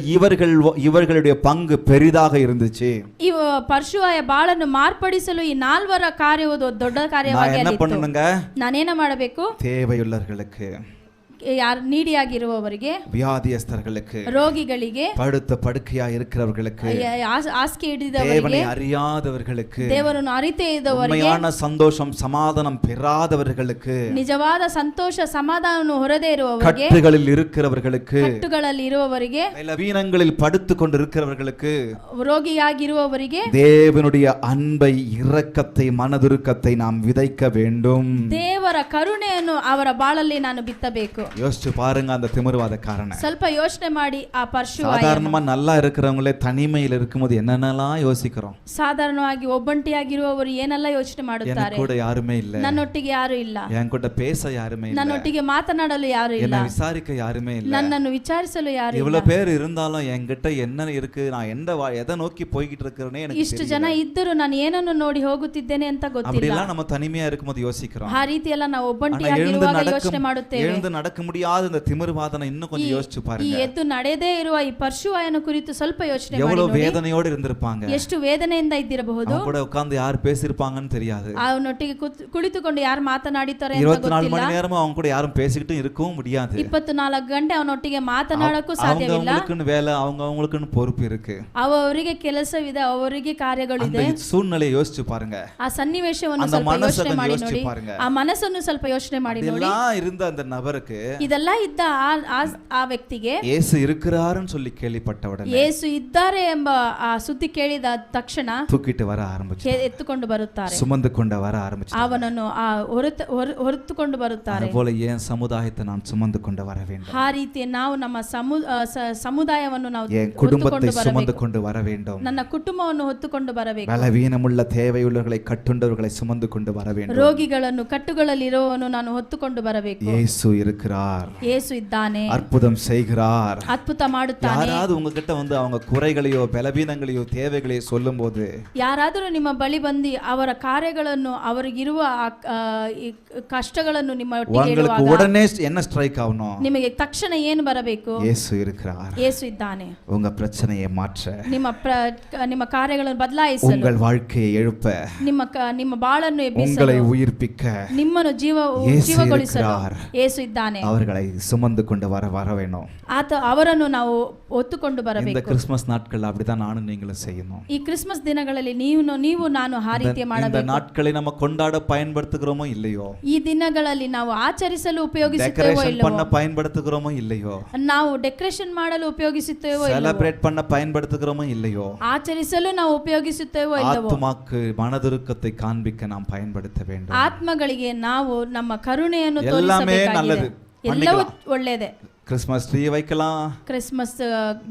S2: இவர்களுடைய பங்கு பெரிதாக இருந்துச்சு.
S1: ಇವ ಪರ್ಶುವಾಯ ಬಾಳನ್ನು ಮಾರ್ಪಡಿಸಲು ಈ 4 ಕಾರ್ಯವು ದೊಡ್ಡ ಕಾರ್ಯವಾಗಿ
S2: என்ன பண்ணணுங்க?
S1: ನಾನೇನ ಮಾಡಬೇಕು?
S2: தேவையுள்ளவர்களுக்கு
S1: ಯಾರು ನೀಡಿಯಾಗಿರುವವರಿಗೆ,
S2: வியாதியஸ்தர்களுக்கு,
S1: ರೋಗಿಗಳಿಗೆ,
S2: படுத்த படுக்கையா இருக்கிறவர்களுக்கு,
S1: ಹಾಸಿಗೆ ಹಿಡಿದವರಿಗೆ,
S2: தேவனை அறியாதவர்களுக்கு,
S1: ದೇವರನ್ನು ಅರಿತೇ ಇದ್ದವರಿಗೆ,
S2: உண்மையான சந்தோஷம் சமாதானம் பெறாதவர்களுக்கு,
S1: ನಿಜವಾದ ಸಂತೋಷ ಸಮಾಧಾನವನ್ನು ಹೊರದೇ ಇರುವವರಿಗೆ,
S2: கட்டுகளில் இருக்கிறவர்களுக்கு,
S1: ಕಟ್ಟುಗಳಲ್ಲಿ ಇರುವವರಿಗೆ,
S2: பலவீனங்களில் படுத்துக் கொண்டு இருக்கிறவர்களுக்கு,
S1: ರೋಗಿಯಾಗಿರುವವರಿಗೆ
S2: தேவனுடைய அன்பை, இரக்கத்தை, மனதுருக்கத்தை நாம் விதைக்க வேண்டும்.
S1: ದೇವರ ಕರುಣೆಯನ್ನು ಅವರ ಬಾಳಲ್ಲಿ ನಾನು ಬಿತ್ತಬೇಕು.
S2: யோசிச்சு பாருங்க அந்த திமிர்வாதக்காரனை.
S1: ಸ್ವಲ್ಪ ಯೋಚನೆ ಮಾಡಿ ಆ ಪರ್ಶುವಾಯನ.
S2: சாதாரணமா நல்லா இருக்கிறவங்களே தனிமையில் இருக்கும்போது என்னென்னலாம் யோசிக்கிறோம்.
S1: ಸಾಧಾರಣವಾಗಿ ಒಬ್ಬಂಟಿಯಾಗಿರುವವರು ಏನೆಲ್ಲ ಯೋಚನೆ ಮಾಡುತ್ತಾರೆ.
S2: எனக்கு கூட யாருமே இல்ல,
S1: ನನ್ನೊಟ್ಟಿಗೆ ಯಾರು ಇಲ್ಲ,
S2: என் கூட பேச யாருமே இல்ல,
S1: ನನ್ನೊಟ್ಟಿಗೆ ಮಾತನಾಡಲು ಯಾರು ಇಲ್ಲ,
S2: என்னை விசாரிக்க யாருமே இல்ல,
S1: ನನ್ನನ್ನು ವಿಚಾರಿಸಲು ಯಾರು ಇಲ್ಲ.
S2: இவ்வளவு பேர் இருந்தாலும் என்கிட்ட என்ன இருக்கு, நான் எதை நோக்கி போய்கிட்டு இருக்கிறேனே எனக்கு
S1: ಇಷ್ಟು ಜನ ಇದ್ದರೂ ನಾನು ಏನನ್ನು ನೋಡಿ ಹೋಗುತ್ತಿದ್ದೇನೆ ಅಂತ ಗೊತ್ತಿಲ್ಲ.
S2: அப்படிலாம் நம்ம தனிமையா இருக்கும்போது யோசிக்கிறோம்.
S1: ಆ ರೀತಿ ಎಲ್ಲ ನಾವು ಒಬ್ಬಂಟಿಯಾಗಿರುವಾಗ ಯೋಚನೆ ಮಾಡುತ್ತೇವೆ.
S2: எழுந்து நடக்க முடியாத இந்த திமிர்வாதனை இன்னும் கொஞ்சம் யோசிச்சு
S1: ಈ
S2: பாருங்க.
S1: ಎದ್ದು ನಡೆದೇ ಇರುವ ಈ ಪರ್ಶುವಾಯನ ಕುರಿತು ಸ್ವಲ್ಪ ಯೋಚನೆ ಮಾಡಿ
S2: எவ்வளவு
S1: ನೋಡಿ.
S2: வேதனையோடு இருந்திருப்பாங்க.
S1: ಎಷ್ಟು ವೇದನೆಯಿಂದ ಇದ್ದಿರಬಹುದು.
S2: அவங்க கூட உட்கார்ந்து யார் பேசிருப்பாங்கன்னு தெரியாது.
S1: ಅವನೊಟ್ಟಿಗೆ ಕುಳಿತುಕೊಂಡು ಯಾರು ಮಾತನಾಡಿದ್ದಾರೆ ಅಂತ
S2: 24
S1: ಗೊತ್ತಿಲ್ಲ.
S2: மணி நேரமும் அவங்க கூட யாரும் பேசிக்கிட்டு இருக்கவும் முடியாது.
S1: 24 ಗಂಟೆ ಅವನೊಟ್ಟಿಗೆ ಮಾತನಾಡಕ್ಕೂ ಸಾಧ್ಯವಿಲ್ಲ.
S2: அவங்களுக்குன்னு வேலை, அவங்களுக்குன்னு பொறுப்பு இருக்கு.
S1: ಅವರಿಗೆ ಕೆಲಸವಿದೆ, ಅವರಿಗೆ ಕಾರ್ಯಗಳಿದೆ.
S2: அந்த சூழ்நிலையை யோசிச்சு பாருங்க.
S1: ಆ ಸನ್ನಿವೇಶವನ್ನು
S2: அந்த
S1: ಸ್ವಲ್ಪ
S2: மனசை
S1: ಯೋಚನೆ ಮಾಡಿ
S2: யோசிச்சு
S1: ನೋಡಿ.
S2: பாருங்க.
S1: ಆ ಮನಸ್ಸನ್ನು ಸ್ವಲ್ಪ ಯೋಚನೆ ಮಾಡಿ ನೋಡಿ.
S2: இதெல்லாம் இருந்த அந்த நபருக்கு,
S1: ಇದೆಲ್ಲ ಇದ್ದ ಆ ವ್ಯಕ್ತಿಗೆ
S2: இயேசு இருக்கிறாருன்னு சொல்லி கேள்விப்பட்ட உடனே
S1: ಯೇಸು ಇದ್ದಾರೆ ಎಂಬ ಆ ಸುದ್ದಿ ಕೇಳಿದ ತಕ್ಷಣ
S2: தூக்கிட்டு வர ஆரம்பிச்சு,
S1: ಎತ್ತುಕೊಂಡು ಬರುತ್ತಾರೆ,
S2: சுமந்து கொண்டு வர ஆரம்பிச்சு.
S1: ಅವನನ್ನು ಹೊರತುಕೊಂಡು ಬರುತ್ತಾರೆ.
S2: அதுபோல என் சமுதாயத்தை நான் சுமந்து கொண்டு வர வேண்டும்.
S1: ಆ ರೀತಿ ನಾವು ನಮ್ಮ ಸಮುದಾಯವನ್ನು ನಾವು
S2: என் குடும்பத்தை சுமந்து கொண்டு வர வேண்டும்.
S1: ನನ್ನ ಕುಟುಂಬವನ್ನು ಹೊತ್ತುಕೊಂಡು ಬರಬೇಕು.
S2: பலவீனமுள்ள தேவையுள்ளவர்களை, கட்டுண்டவர்களை சுமந்து கொண்டு வர வேண்டும்.
S1: ರೋಗಿಗಳನ್ನು, ಕಟ್ಟುಗಳಲ್ಲಿ ಇರುವವನು ನಾನು ಹೊತ್ತುಕೊಂಡು ಬರಬೇಕು.
S2: இயேசு இருக்கிறார்,
S1: ಯೇಸು ಇದ್ದಾನೆ,
S2: அற்புதம் செய்கிறார்.
S1: ಅದ್ಭುತ ಮಾಡುತ್ತಾನೆ.
S2: யாராவது உங்ககிட்ட வந்து அவங்க குறைகளையோ பலவீனங்களையோ தேவைகளையோ சொல்லும்போது,
S1: ಯಾರಾದರೂ ನಿಮ್ಮ ಬಳಿ ಬಂದು ಅವರ ಕಾರ್ಯಗಳನ್ನು, ಅವರಿಗಿರುವ ಕಷ್ಟಗಳನ್ನು ನಿಮ್ಮ ಒಟ್ಟಿಗೆ
S2: உங்களுக்கு
S1: ಹೇಳುವಾಗ
S2: உடனே என்ன ஸ்ட்ரைக் ஆகணும்?
S1: ನಿಮಗೆ ತಕ್ಷಣ ಏನು ಬರಬೇಕು?
S2: இயேசு இருக்கிறார்,
S1: ಯೇಸು ಇದ್ದಾನೆ.
S2: உங்க பிரச்சனையை மாற்ற,
S1: ನಿಮ್ಮ ಕಾರ್ಯಗಳನ್ನು ಬದಲಾಯಿಸಲು,
S2: உங்கள் வாழ்க்கையை எழுப்ப,
S1: ನಿಮ್ಮ ಬಾಳನ್ನು ಎಬ್ಬಿಸಲು,
S2: உங்களை உயிர்ப்பிக்க
S1: ನಿಮ್ಮನ್ನು ಜೀವಗೊಳಿಸಲು ಯೇಸು ಇದ್ದಾನೆ.
S2: அவர்களை சுமந்து கொண்டு வர வேணும்.
S1: ಅವರನ್ನು ನಾವು ಹೊತ್ತುಕೊಂಡು ಬರಬೇಕು.
S2: இந்த கிறிஸ்மஸ் நாட்கள் அப்படிதான் நானும் நீங்களும் செய்யணும்.
S1: ಈ ಕ್ರಿಸ್ಮಸ್ ದಿನಗಳಲ್ಲಿ ನೀವು ನಾನು ಆ ರೀತಿ
S2: இந்த
S1: ಮಾಡಬೇಕು.
S2: நாட்களை நம்ம கொண்டாட பயன்படுத்துகிறோமோ இல்லையோ,
S1: ಈ ದಿನಗಳಲ್ಲಿ ನಾವು ಆಚರಿಸಲು ಉಪಯೋಗಿಸುತ್ತೇವೋ
S2: டெக்கரேஷன்
S1: ಇಲ್ಲವೋ,
S2: பண்ண பயன்படுத்துகிறோமோ இல்லையோ,
S1: ನಾವು ಡೆಕೋರೇಷನ್ ಮಾಡಲು ಉಪಯೋಗಿಸುತ್ತೇವೋ ಇಲ್ಲವೋ,
S2: செலிப்ரேட் பண்ண பயன்படுத்துகிறோமோ இல்லையோ,
S1: ಆಚರಿಸಲು ನಾವು ಉಪಯೋಗಿಸುತ್ತೇವೋ ಇಲ್ಲವೋ,
S2: ஆத்துமாக்கு மனதுருக்கத்தை காண்பிக்க நாம் பயன்படுத்த வேண்டும்.
S1: ಆತ್ಮಗಳಿಗೆ ನಾವು ನಮ್ಮ ಕರುಣೆಯನ್ನು
S2: எல்லாமே
S1: ತೋರಿಸಬೇಕಾಗಿದೆ.
S2: நல்லது,
S1: ಎಲ್ಲವೂ ಒಳ್ಳೆಯದೇ.
S2: கிறிஸ்மஸ் ட்ரீ வைக்கலாம்,
S1: ಕ್ರಿಸ್ಮಸ್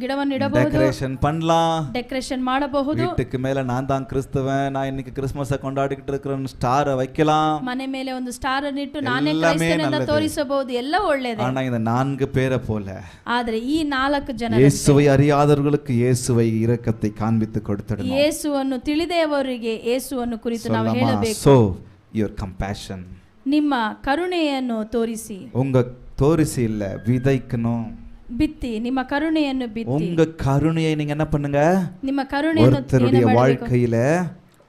S1: ಗಿಡವನ್ನು ಇಡಬಹುದು,
S2: டெக்கரேஷன் பண்ணலாம்,
S1: ಡೆಕೋರೇಷನ್ ಮಾಡಬಹುದು,
S2: வீட்டுக்கு மேல நான் தான் கிறிஸ்தவன், நான் இன்னைக்கு கிறிஸ்மஸை கொண்டாடிக்கிட்டு இருக்கிறேன் ஸ்டாரை வைக்கலாம்,
S1: ಮನೆ ಮೇಲೆ ಒಂದು ಸ್ಟಾರ್ ಅನ್ನು ಇಟ್ಟು ನಾನೇ
S2: எல்லாமே
S1: ಕ್ರೈಸ್ತನೆಂದು
S2: நல்லது.
S1: ತೋರಿಸಬಹುದು, ಎಲ್ಲ ಒಳ್ಳೆಯದೇ.
S2: ஆனா இந்த 4 பேரை போல
S1: ಆದರೆ ಈ 4 ಜನ
S2: இயேசுவை அறியாதவர்களுக்கு இயேசுவை இரக்கத்தை காண்பித்து கொடுத்திடணும்.
S1: ಯೇಸುವನ್ನು ತಿಳಿದವರಿಗೆ ಯೇಸುವನ್ನು ಕುರಿತು ನಾವು ಹೇಳಬೇಕು.
S2: So your compassion,
S1: ನಿಮ್ಮ ಕರುಣೆಯನ್ನು ತೋರಿಸಿ,
S2: உங்க தோரிசி இல்ல விதைக்கணும்.
S1: ಬಿತ್ತಿ, ನಿಮ್ಮ ಕರುಣೆಯನ್ನು ಬಿತ್ತಿ.
S2: உங்க கருணையை நீங்க என்ன பண்ணுங்க,
S1: ನಿಮ್ಮ ಕರುಣೆಯನ್ನು
S2: ஒருத்தருடைய வாழ்க்கையில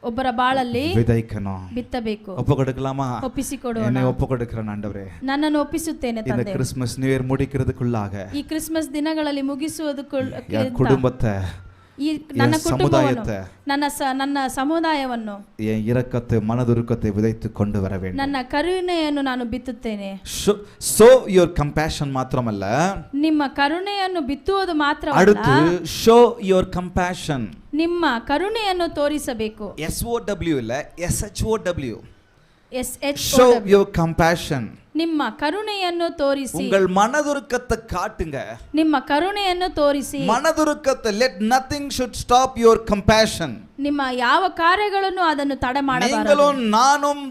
S1: ಒಬ್ಬರ ಬಾಳಲ್ಲಿ
S2: விதைக்கணும்.
S1: ಬಿತ್ತಬೇಕು.
S2: ஒப்பு கொடுக்கலாமா?
S1: ಒಪ್ಪಿಸಿಕೊಡೋಣ.
S2: என்னை ஒப்பு கொடுக்கிறேன் ஆண்டவரே.
S1: ನನ್ನನ್ನು ಒಪ್ಪಿಸುತ್ತೇನೆ
S2: இந்த
S1: ತಂದೆ.
S2: கிறிஸ்மஸ் நியூ இயர் முடிக்கிறதுக்குள்ளாக
S1: ಈ ಕ್ರಿಸ್ಮಸ್ ದಿನಗಳಲ್ಲಿ ಮುಗಿಸುವುದಕ್ಕೆ
S2: குடும்பத்தை,
S1: ಈ ನನ್ನ ಕುಟುಂಬವನ್ನು,
S2: சமுதாயத்தை,
S1: ನನ್ನ ಸಮುದಾಯವನ್ನು,
S2: என் இரக்கத்தை, மனதுருக்கத்தை விதைத்து கொண்டு வர வேண்டும்.
S1: ನನ್ನ ಕರುಣೆಯನ್ನು ನಾನು ಬಿತ್ತುತ್ತೇನೆ.
S2: So your compassion மாத்திரமல்ல,
S1: ನಿಮ್ಮ ಕರುಣೆಯನ್ನು ಬಿತ್ತುವುದು ಮಾತ್ರವಲ್ಲ,
S2: அடுத்து show your compassion.
S1: ನಿಮ್ಮ ಕರುಣೆಯನ್ನು ತೋರಿಸಬೇಕು.
S2: SOW இல்ல, SHOW.
S1: SHOW.
S2: show your compassion.
S1: ನಿಮ್ಮ ಕರುಣೆಯನ್ನು ತೋರಿಸಿ,
S2: உங்கள் மனதுருக்கத்தை காட்டுங்க.
S1: ನಿಮ್ಮ ಕರುಣೆಯನ್ನು ತೋರಿಸಿ,
S2: மனதுருக்கத்தை, let nothing should stop your compassion.
S1: ನಿಮ್ಮ ಯಾವ ಕಾರ್ಯಗಳನ್ನು ಅದನ್ನು ತಡೆ ಮಾಡಬಾರದು.
S2: நீங்களும் நானும்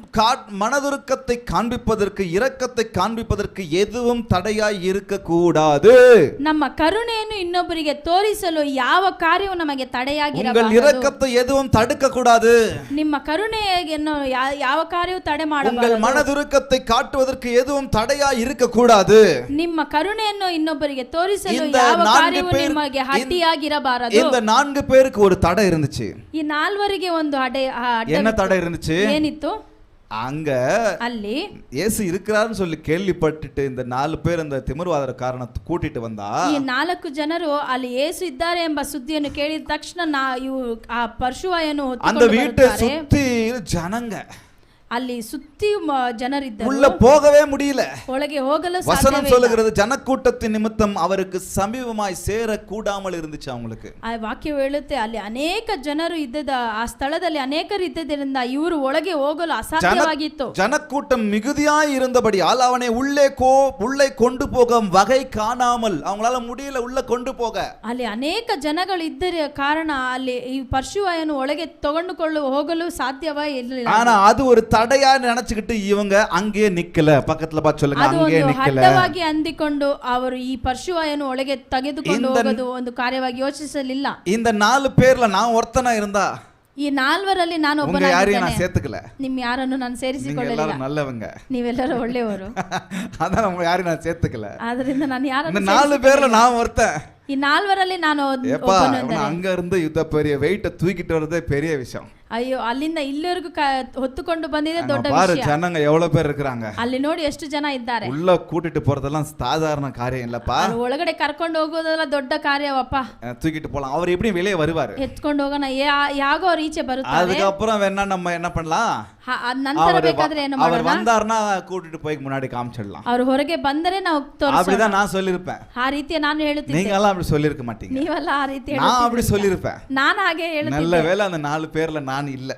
S2: மனதுருக்கத்தை காண்பிப்பதற்கு, இரக்கத்தை காண்பிப்பதற்கு எதுவும் தடையாய் இருக்க கூடாது.
S1: ನಮ್ಮ ಕರುಣೆಯನ್ನು ಇನ್ನೊಬ್ಬರಿಗೆ ತೋರಿಸಲು ಯಾವ ಕಾರ್ಯವು ನಮಗೆ
S2: உங்கள்
S1: ತಡೆಯಾಗಿರಬಾರದು.
S2: இரக்கத்தை எதுவும் தடுக்க கூடாது.
S1: ನಿಮ್ಮ ಕರುಣೆಯನ್ನು ಯಾವ ಕಾರ್ಯವು ತಡೆ
S2: உங்கள்
S1: ಮಾಡಬಾರದು.
S2: மனதுருக்கத்தை காட்டுவதற்கு எதுவும் தடையாய் இருக்க கூடாது.
S1: ನಿಮ್ಮ ಕರುಣೆಯನ್ನು ಇನ್ನೊಬ್ಬರಿಗೆ ತೋರಿಸಲು
S2: இந்த
S1: ಯಾವ
S2: 4
S1: ಕಾರ್ಯವು
S2: பேர்,
S1: ನಿಮಗೆ ಅಡ್ಡಿಯಾಗಿರಬಾರದು.
S2: இந்த 4 பேருக்கு ஒரு தடை இருந்துச்சு.
S1: ಈ 4 ಒಂದು
S2: என்ன தடை இருந்துச்சு?
S1: ಏನಿತ್ತು?
S2: அங்க
S1: ಅಲ್ಲಿ
S2: இயேசு இருக்கிறாருன்னு சொல்லி கேள்விப்பட்டுட்டு இந்த 4 பேர் அந்த திமிர்வாதர காரணத்தை கூட்டிட்டு வந்தா
S1: ಈ 4 ಜನರು ಅಲ್ಲಿ ಯೇಸು ಇದ್ದಾರೆ ಎಂಬ ಸುದ್ದಿಯನ್ನು ಕೇಳಿದ ತಕ್ಷಣ ಇವು ಆ ಪರ್ಶುವಾಯನ್ನು
S2: அந்த
S1: ಹೊತ್ತುಕೊಂಡು
S2: வீட்டை
S1: ಬರುತ್ತಾರೆ.
S2: சுத்தி ஜனங்க
S1: ಅಲ್ಲಿ ಸುತ್ತಿ ಜನರಿದ್ದರು.
S2: உள்ள போகவே முடியல.
S1: ಒಳಗೆ ಹೋಗಲು
S2: வசனம்
S1: ಸಾಧ್ಯವಿಲ್ಲ.
S2: சொல்லுகிறது ஜனக்கூட்டத்தின் நிமித்தம் அவருக்கு சமீபமாய் சேர கூடாமல் இருந்துச்சு அவங்களுக்கு.
S1: ಆ ವಾಕ್ಯವು ಹೇಳುತ್ತೆ ಅಲ್ಲಿ ಅನೇಕ ಜನರು ಇದ್ದದ ಆ ಸ್ಥಳದಲ್ಲಿ ಅನೇಕರು ಇದ್ದದರಿಂದ ಇವರು ಒಳಗೆ ಹೋಗಲು ಅಸಾಧ್ಯವಾಗಿತ್ತು.
S2: ஜனக்கூட்டம் மிகுதியாய் இருந்தபடியால் அவனை உள்ளே கொண்டு போக வகை காணாமல் அவங்களால முடியல உள்ள கொண்டு போக.
S1: ಅಲ್ಲಿ ಅನೇಕ ಜನಗಳು ಇದ್ದ ಕಾರಣ ಅಲ್ಲಿ ಈ ಪರ್ಶುವಾಯನ್ನು ಒಳಗೆ ತಗೊಂಡುಕೊಳ್ಳು ಹೋಗಲು ಸಾಧ್ಯವೇ ಇರಲಿಲ್ಲ.
S2: ஆனா அது ஒரு தடையா நினைச்சுக்கிட்டு இவங்க அங்கேயே நிக்கல. பக்கத்துல பார்த்து சொல்லுங்க, அங்கேயே நிக்கல.
S1: ಅಡ್ಡವಾಗಿ ಅಂದಿಕೊಂಡು ಅವರು ಈ ಪರ್ಶುವಾಯನ್ನು ಒಳಗೆ ತೆಗೆದುಕೊಂಡು ಹೋಗೋದು ಒಂದು ಕಾರ್ಯವಾಗಿ ಯೋಚಿಸಲಿಲ್ಲ.
S2: இந்த 4 பேர்ல நான் ஒருத்தனா இருந்தா
S1: ಈ 4ರಲ್ಲಿ ನಾನು
S2: உங்க யாரையும் நான் சேர்த்துக்கல.
S1: ನಿಮ್ ಯಾರನ್ನು ನಾನು ಸೇರಿಸಿಕೊಳ್ಳಲಿಲ್ಲ.
S2: எல்லாரும் நல்லவங்க,
S1: ನೀವೆಲ್ಲರೂ ಒಳ್ಳೆಯವರು.
S2: அதான் உங்க யாரையும் நான் சேர்த்துக்கல.
S1: ಆದ್ರಿಂದ ನಾನು ಯಾರನ್ನು
S2: இந்த 4 பேர்ல நான் ஒருத்தன்.
S1: ಈ 4ರಲ್ಲಿ ನಾನು
S2: அங்க இருந்து யுத்த பெரிய வெயிட்ட தூக்கிட்டு வரதே பெரிய விஷயம்.
S1: ಅಯ್ಯೋ ಅಲ್ಲಿಂದ ಇಲ್ಲಿವರೆಗೂ ಹೊತ್ತುಕೊಂಡು ಬಂದಿದೆ ದೊಡ್ಡ
S2: பாரு
S1: ವಿಷಯ.
S2: ஜனங்க எவ்வளவு பேர் இருக்காங்க.
S1: ಅಲ್ಲಿ ನೋಡಿ ಎಷ್ಟು ಜನ ಇದ್ದಾರೆ.
S2: உள்ள கூட்டிட்டு போறதெல்லாம் சாதாரண காரியம் இல்லப்பா.
S1: ಒಳಗಡೆ ಕರ್ಕೊಂಡು ಹೋಗೋದೆಲ್ಲ ದೊಡ್ಡ ಕಾರ್ಯವಪ್ಪ.
S2: தூக்கிட்டு போலாம். அவர் எப்படி வெளியே வருவாரு.
S1: ಎತ್ಕೊಂಡು ಹೋಗೋಣ ಯಾಗೋ ಅವ್ರು ಈಚೆ ಬರುತ್ತಾರೆ.
S2: அதுக்கு அப்புறம் வேணா நம்ம என்ன பண்ணலாம்,
S1: ನಂತರ ಬೇಕಾದ್ರೆ ಏನು
S2: அவர்
S1: ಮಾಡೋಣ,
S2: வந்தாருன்னா கூட்டிட்டு போய் முன்னாடி காமிச்சிடலாம்.
S1: ಅವರು ಹೊರಗೆ ಬಂದರೆ ನಾವು ತೋರಿಸೋಣ.
S2: அப்படிதான் நான் சொல்லிருப்பேன்.
S1: ಆ ರೀತಿ ನಾನು ಹೇಳುತ್ತಿದ್ದೆ.
S2: நீங்க எல்லாம் அப்படி சொல்லிருக்க மாட்டீங்க.
S1: ನೀವೆಲ್ಲ ಆ ರೀತಿ
S2: நான் அப்படி சொல்லிருப்பேன்.
S1: ನಾನು ಹಾಗೆ ಹೇಳುತ್ತಿದ್ದೆ.
S2: நல்ல வேளை அந்த 4 பேர்ல நான் இல்ல.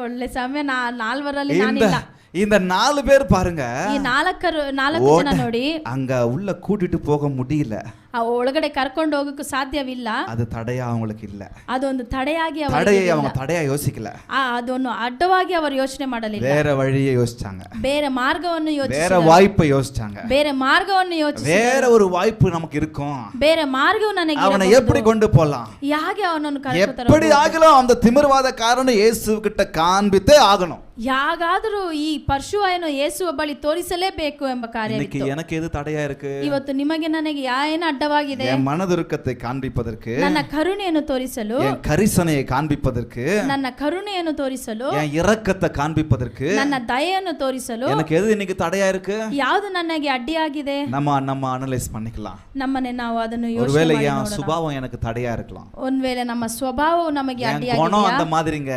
S1: ಒಳ್ಳೆ ಸಮಯ 4ರಲ್ಲಿ ನಾನಿಲ್ಲ.
S2: இந்த 4 பேர் பாருங்க,
S1: ಈ 4 ಜನ ನೋಡಿ
S2: அங்க உள்ள கூட்டிட்டு போக முடியல.
S1: ಆ ಒಳಗಡೆ ಕರ್ಕೊಂಡು ಹೋಗಕ್ಕೆ ಸಾಧ್ಯವಿಲ್ಲ.
S2: அது தடையா அவங்களுக்கு இல்ல.
S1: ಅದೊಂದು ತಡೆಯಾಗಿ
S2: அவங்க தடையா யோசிக்கல.
S1: ಅದನ್ನು ಅಡ್ಡವಾಗಿ ಅವರು ಯೋಚನೆ ಮಾಡಲಿಲ್ಲ.
S2: வேற வழியை யோசிச்சாங்க.
S1: ಬೇರೆ ಮಾರ್ಗವನ್ನು ಯೋಚಿಸಿದರು.
S2: வேற வாய்ப்பை யோசிச்சாங்க.
S1: ಬೇರೆ ಮಾರ್ಗವನ್ನು ಯೋಚಿಸಿದರು.
S2: வேற ஒரு வாய்ப்பு நமக்கு இருக்கும்.
S1: ಬೇರೆ ಮಾರ್ಗವು ನನಗೆ
S2: அவனை எப்படி கொண்டு போலாம்,
S1: ಹೇಗೆ ಅವನನ್ನು ಕರೆದುಕೊಂಡು
S2: எப்படி ஆகலாம் அந்த திமிர்வாத காரணம் இயேசு கிட்ட காண்பித்தே ஆகணும்.
S1: ಯಾಗಾದರೂ ಈ ಪರ್ಶುವಾಯನ್ನು ಯೇಸುವ ಬಳಿ ತೋರಿಸಲೇಬೇಕು ಎಂಬ ಕಾರ್ಯ.
S2: இன்னைக்கு எனக்கு எது தடையா இருக்கு?
S1: ಇವತ್ತು ನಿಮಗೆ ನನಗೆ ಏನು ಅಡ್ಡವಾಗಿದೆ?
S2: என் மனதுருக்கத்தை காண்பிப்பதற்கு,
S1: ನನ್ನ ಕರುಣೆಯನ್ನು ತೋರಿಸಲು,
S2: என் கரிசனையை காண்பிப்பதற்கு,
S1: ನನ್ನ ಕರುಣೆಯನ್ನು ತೋರಿಸಲು,
S2: என் இரக்கத்தை காண்பிப்பதற்கு,
S1: ನನ್ನ ದಯೆಯನ್ನು ತೋರಿಸಲು
S2: எனக்கு எது இன்னைக்கு தடையா இருக்கு?
S1: ಯಾವುದು ನನಗೆ ಅಡ್ಡಿಯಾಗಿದೆ?
S2: நம்ம ಅನಲೈಸ್ பண்ணிக்கலாம்.
S1: ನಮ್ಮನೆ ನಾವು ಅದನ್ನು ಯೋಚನೆ
S2: ஒருவேளை
S1: ಮಾಡಿ
S2: என்
S1: ನೋಡೋಣ.
S2: சுபாவம் எனக்கு தடையா இருக்கலாம்.
S1: ಒಂದ್ ವೇಳೆ ನಮ್ಮ ಸ್ವಭಾವವು ನಮಗೆ
S2: என் குணம்
S1: ಅಡ್ಡಿಯಾಗಿದೆಯಾ?
S2: அந்த மாதிரிங்க.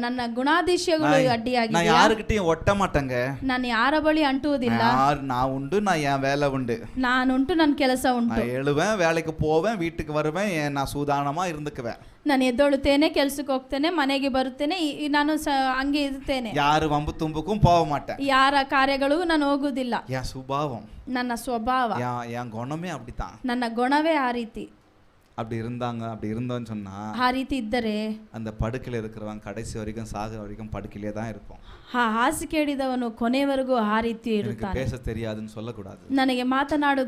S1: ನನ್ನ ಗುಣಾದಿಶಯಗಳು
S2: நான்
S1: ಅಡ್ಡಿಯಾಗಿದೆಯಾ?
S2: யாருக்கிட்டையும் ஒட்ட மாட்டேங்க.
S1: ನಾನು ಯಾರ ಬಳಿ ಅಂಟುವುದಿಲ್ಲ.
S2: நான் உண்டு, நான் என் வேலை உண்டு.
S1: ನಾನುಂಟು, ನನ್ನ ಕೆಲಸ ಉಂಟು.
S2: நான் எழுவேன், வேலைக்கு போவேன், வீட்டுக்கு வருவேன், நான் சூதானமா இருந்துக்குவேன்.
S1: ನಾನು ಎದ್ದೊಳುತ್ತೇನೆ, ಕೆಲ್ಸಕ್ಕೆ ಹೋಗ್ತೇನೆ, ಮನೆಗೆ ಬರುತ್ತೇನೆ, ನಾನು ಹಂಗೆ ಇರ್ತೇನೆ.
S2: யாரு வம்பு தும்புக்கும் போக மாட்டேன்.
S1: ಯಾರ ಕಾರ್ಯಗಳಿಗೂ ನಾನು ಹೋಗುದಿಲ್ಲ.
S2: என் சுபாவம்,
S1: ನನ್ನ ಸ್ವಭಾವ,
S2: என் குணமே அப்படித்தான்.
S1: ನನ್ನ ಗುಣವೇ ಆ ರೀತಿ.
S2: அப்படி இருந்தோன்னு சொன்னா
S1: ಆ ರೀತಿ ಇದ್ದರೆ
S2: அந்த படுக்கையில இருக்கிறவன் கடைசி வரைக்கும் சாகுற வரைக்கும் படுக்கையிலே தான் இருப்போம்.
S1: ಹಾಸಿಗೆ ಹಿಡಿದವನು ಕೊನೆವರೆಗೂ ಆ ರೀತಿ
S2: எனக்கு
S1: ಇರುತ್ತಾನೆ.
S2: பேச தெரியாதுன்னு சொல்லக்கூடாது.
S1: ನನಗೆ ಮಾತನಾಡು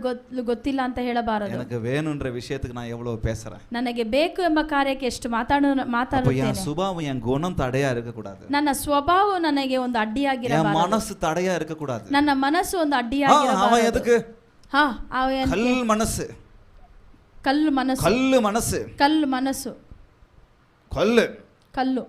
S1: ಗೊತ್ತಿಲ್ಲ ಅಂತ ಹೇಳಬಾರದು.
S2: எனக்கு வேணும்ன்ற விஷயத்துக்கு நான் எவ்வளவு பேசுறேன்.
S1: ನನಗೆ ಬೇಕು ಎಂಬ ಕಾರ್ಯಕ್ಕೆ ಎಷ್ಟು ಮಾತಾಡುತ್ತೇನೆ.
S2: என் சுபாவம், என் குணம் தடையா இருக்க கூடாது.
S1: ನನ್ನ ಸ್ವಭಾವ ನನಗೆ ಒಂದು ಅಡ್ಡಿಯಾಗಿರಬಾರದು.
S2: என் மனசு தடையா இருக்க கூடாது.
S1: ನನ್ನ ಮನಸ್ಸು ಒಂದು ಅಡ್ಡಿಯಾಗಿರಬಾರದು.
S2: அவன் எதுக்கு?
S1: ಕಲ್ಲು
S2: மனசு,
S1: ಕಲ್ಲು ಮನಸ್ಸು,
S2: கல்லு மனசு,
S1: ಕಲ್ಲು ಮನಸ್ಸು, ಕಲ್ಲು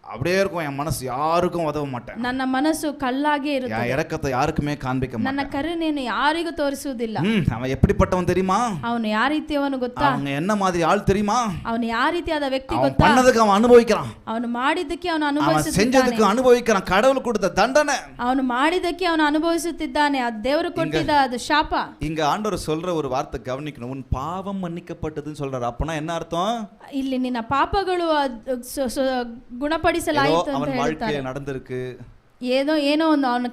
S2: அப்படியே இருக்கும். என் மனசு யாருக்கும் உதவ மாட்டேன்.
S1: ನನ್ನ ಮನಸ್ಸು ಕಲ್ಲಾಗೆ ಇರುತ್ತೆ.
S2: என் இரக்கத்தை யாருக்குமே காண்பிக்க மாட்டேன்.
S1: ನನ್ನ ಕರುಣೆಯನ್ನು ಯಾರಿಗೂ ತೋರಿಸುವುದಿಲ್ಲ.
S2: அவன் எப்படிப்பட்டவன் தெரியுமா?
S1: ಅವನು ಯಾವ ರೀತಿಯವನು ಗೊತ್ತಾ?
S2: அவன் என்ன மாதிரி ஆள் தெரியுமா?
S1: ಅವನು ಯಾವ ರೀತಿಯಾದ ವ್ಯಕ್ತಿ
S2: அவன்
S1: ಗೊತ್ತಾ?
S2: பண்ணதுக்கு அவன் அனுபவிக்கிறான்.
S1: ಅವನು ಮಾಡಿದ್ದಕ್ಕೆ ಅವನು
S2: அவன்
S1: ಅನುಭವಿಸುತ್ತಿದ್ದಾನೆ.
S2: செஞ்சதுக்கு அனுபவிக்கிறான். கடவுள் கொடுத்த தண்டனை.
S1: ಅವನು ಮಾಡಿದ್ದಕ್ಕೆ ಅವನು ಅನುಭವಿಸುತ್ತಿದ್ದಾನೆ. ಅದು ದೇವರು ಕೊಟ್ಟಿದ್ದ ಅದು ಶಾಪ.
S2: இங்க ஆண்டவர் சொல்ற ஒரு வார்த்தை கவனிக்கணும். உன் பாவம் மன்னிக்கப்பட்டதுன்னு சொல்றாரு. அப்பனா என்ன அர்த்தம்?
S1: ಇಲ್ಲಿ ನಿನ್ನ ಪಾಪಗಳು ಗುಣಪಡಿಸಲಾಯಿತು ಅಂತ
S2: அவன்
S1: ಹೇಳ್ತಾರೆ.
S2: வாழ்க்கையில நடந்திருக்கு,
S1: ಏನೋ ಒಂದು ಅವನ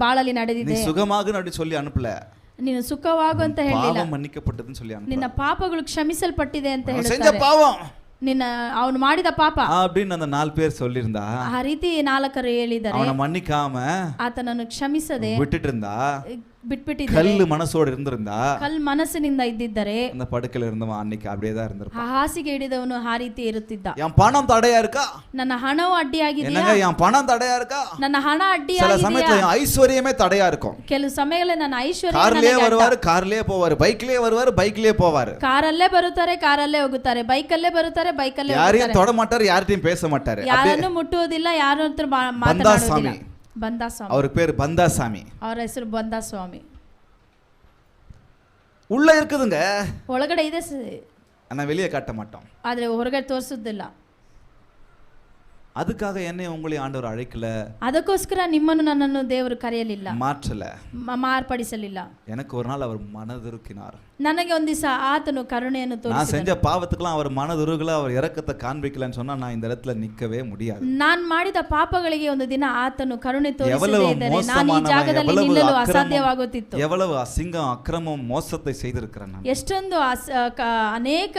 S1: ಬಾಳಲ್ಲಿ
S2: நீ
S1: ನಡೆದಿದೆ.
S2: சுகமாக அப்படி சொல்லி அனுப்பல.
S1: ನೀನು ಸುಖವಾಗು ಅಂತ ಹೇಳಿಲ್ಲ.
S2: பாவம் மன்னிக்கப்பட்டதுன்னு சொல்லி அனுப்பல.
S1: ನಿನ್ನ ಪಾಪಗಳು ಕ್ಷಮಿಸಲ್ಪಟ್ಟಿದೆ ಅಂತ
S2: அவன் செஞ்ச
S1: ಹೇಳ್ತಾರೆ.
S2: பாவம்,
S1: ಅವನು ಮಾಡಿದ ಪಾಪ
S2: அப்படின்னு அந்த 4 பேர் சொல்லியிருந்தா,
S1: ಆ ರೀತಿ 4 ಹೇಳಿದ್ದಾರೆ.
S2: அவனை மன்னிக்காம
S1: ಆತನನ್ನು ಕ್ಷಮಿಸದೆ
S2: விட்டுட்டு இருந்தா
S1: ಬಿಟ್ಬಿಟ್ಟಿದ್ದಾರೆ,
S2: கல்லு மனசோடு இருந்திருந்தா
S1: ಕಲ್ ಮನಸ್ಸಿನಿಂದ ಇದ್ದಿದ್ದರೆ
S2: அந்த படுக்கையில இருந்தவன் அன்னைக்கு அப்படியே தான்
S1: ಆ
S2: இருந்திருப்பான்.
S1: ಹಾಸಿಗೆ ಹಿಡಿದವನು ಆ ರೀತಿ ಇರುತ್ತಿದ್ದ.
S2: என் பணம் தடையா இருக்கா?
S1: ನನ್ನ ಹಣವು ಅಡ್ಡಿಯಾಗಿದೆಯಾ?
S2: என்னங்க என் பணம் தடையா இருக்கா?
S1: ನನ್ನ ಹಣ
S2: சில
S1: ಅಡ್ಡಿಯಾಗಿದೆಯಾ?
S2: சமயத்துல என் ஐஸ்வர்யமே தடையா இருக்கும்.
S1: ಕೆಲವು ಸಮಯಗಳಲ್ಲಿ ನನ್ನ ಐಶ್ವರ್ಯ
S2: கார்லயே வருவாரு, கார்லயே போவாரு, பைக்லயே வருவாரு, பைக்லயே போவாரு.
S1: ಕಾರಲ್ಲೇ ಬರುತ್ತಾರೆ, ಕಾರಲ್ಲೇ ಹೋಗುತ್ತಾರೆ, ಬೈಕಲ್ಲೇ ಬರುತ್ತಾರೆ, ಬೈಕಲ್ಲೇ
S2: யாரையும் தொட மாட்டாரு, யார்கிட்டயும் பேச மாட்டாரு.
S1: ಯಾರನ್ನು ಮುಟ್ಟುವುದಿಲ್ಲ, ಯಾರ ಹತ್ರ ಮಾತನಾಡುವುದಿಲ್ಲ. ಬಂದಾಸ್ವಾಮಿ,
S2: அவருக்கு பேரு பந்தாசாமி.
S1: ಅವರ ಹೆಸರು ಬಂದಾಸ್ವಾಮಿ.
S2: உள்ள இருக்குதுங்க,
S1: ಒಳಗಡೆ ಇದೆ
S2: ஆனா வெளியே காட்ட மாட்டோம்.
S1: ಆದ್ರೆ ಹೊರಗಡೆ ತೋರಿಸುವುದಿಲ್ಲ.
S2: அதுக்காக என்னை உங்களை ஆண்டவர் அழைக்கல,
S1: ಅದಕ್ಕೋಸ್ಕರ ನಿಮ್ಮನ್ನು ನನ್ನನ್ನು ದೇವರು ಕರೆಯಲಿಲ್ಲ,
S2: மாற்றல,
S1: ಮಾರ್ಪಡಿಸಲಿಲ್ಲ.
S2: எனக்கு ஒரு நாள் அவர் மனதுருக்கினார்.
S1: ನನಗೆ ಒಂದ್ ದಿವಸ ಆತನು ಕರುಣೆಯನ್ನು
S2: நான்
S1: ತೋರಿಸಿದನು.
S2: செஞ்ச பாவத்துக்கெல்லாம் அவர் மனதுருகல, அவர் இரக்கத்தை காண்பிக்கலன்னு சொன்னா நான் இந்த இடத்துல நிக்கவே முடியாது.
S1: ನಾನ್ ಮಾಡಿದ ಪಾಪಗಳಿಗೆ ಒಂದು ದಿನ ಆತನು ಕರುಣೆ ತೋರಿಸದೇ
S2: எவ்வளவு
S1: ಇದ್ದರೆ ನಾನು ಈ
S2: மோசமானவன்,
S1: ಜಾಗದಲ್ಲಿ
S2: எவ்வளவு
S1: ನಿಲ್ಲಲು
S2: அக்கிரமம்,
S1: ಅಸಾಧ್ಯವಾಗುತ್ತಿತ್ತು.
S2: எவ்வளவு அசிங்கம் அக்கிரமம் மோசத்தை செய்திருக்கிறேன் நான்.
S1: ಎಷ್ಟೊಂದು ಅನೇಕ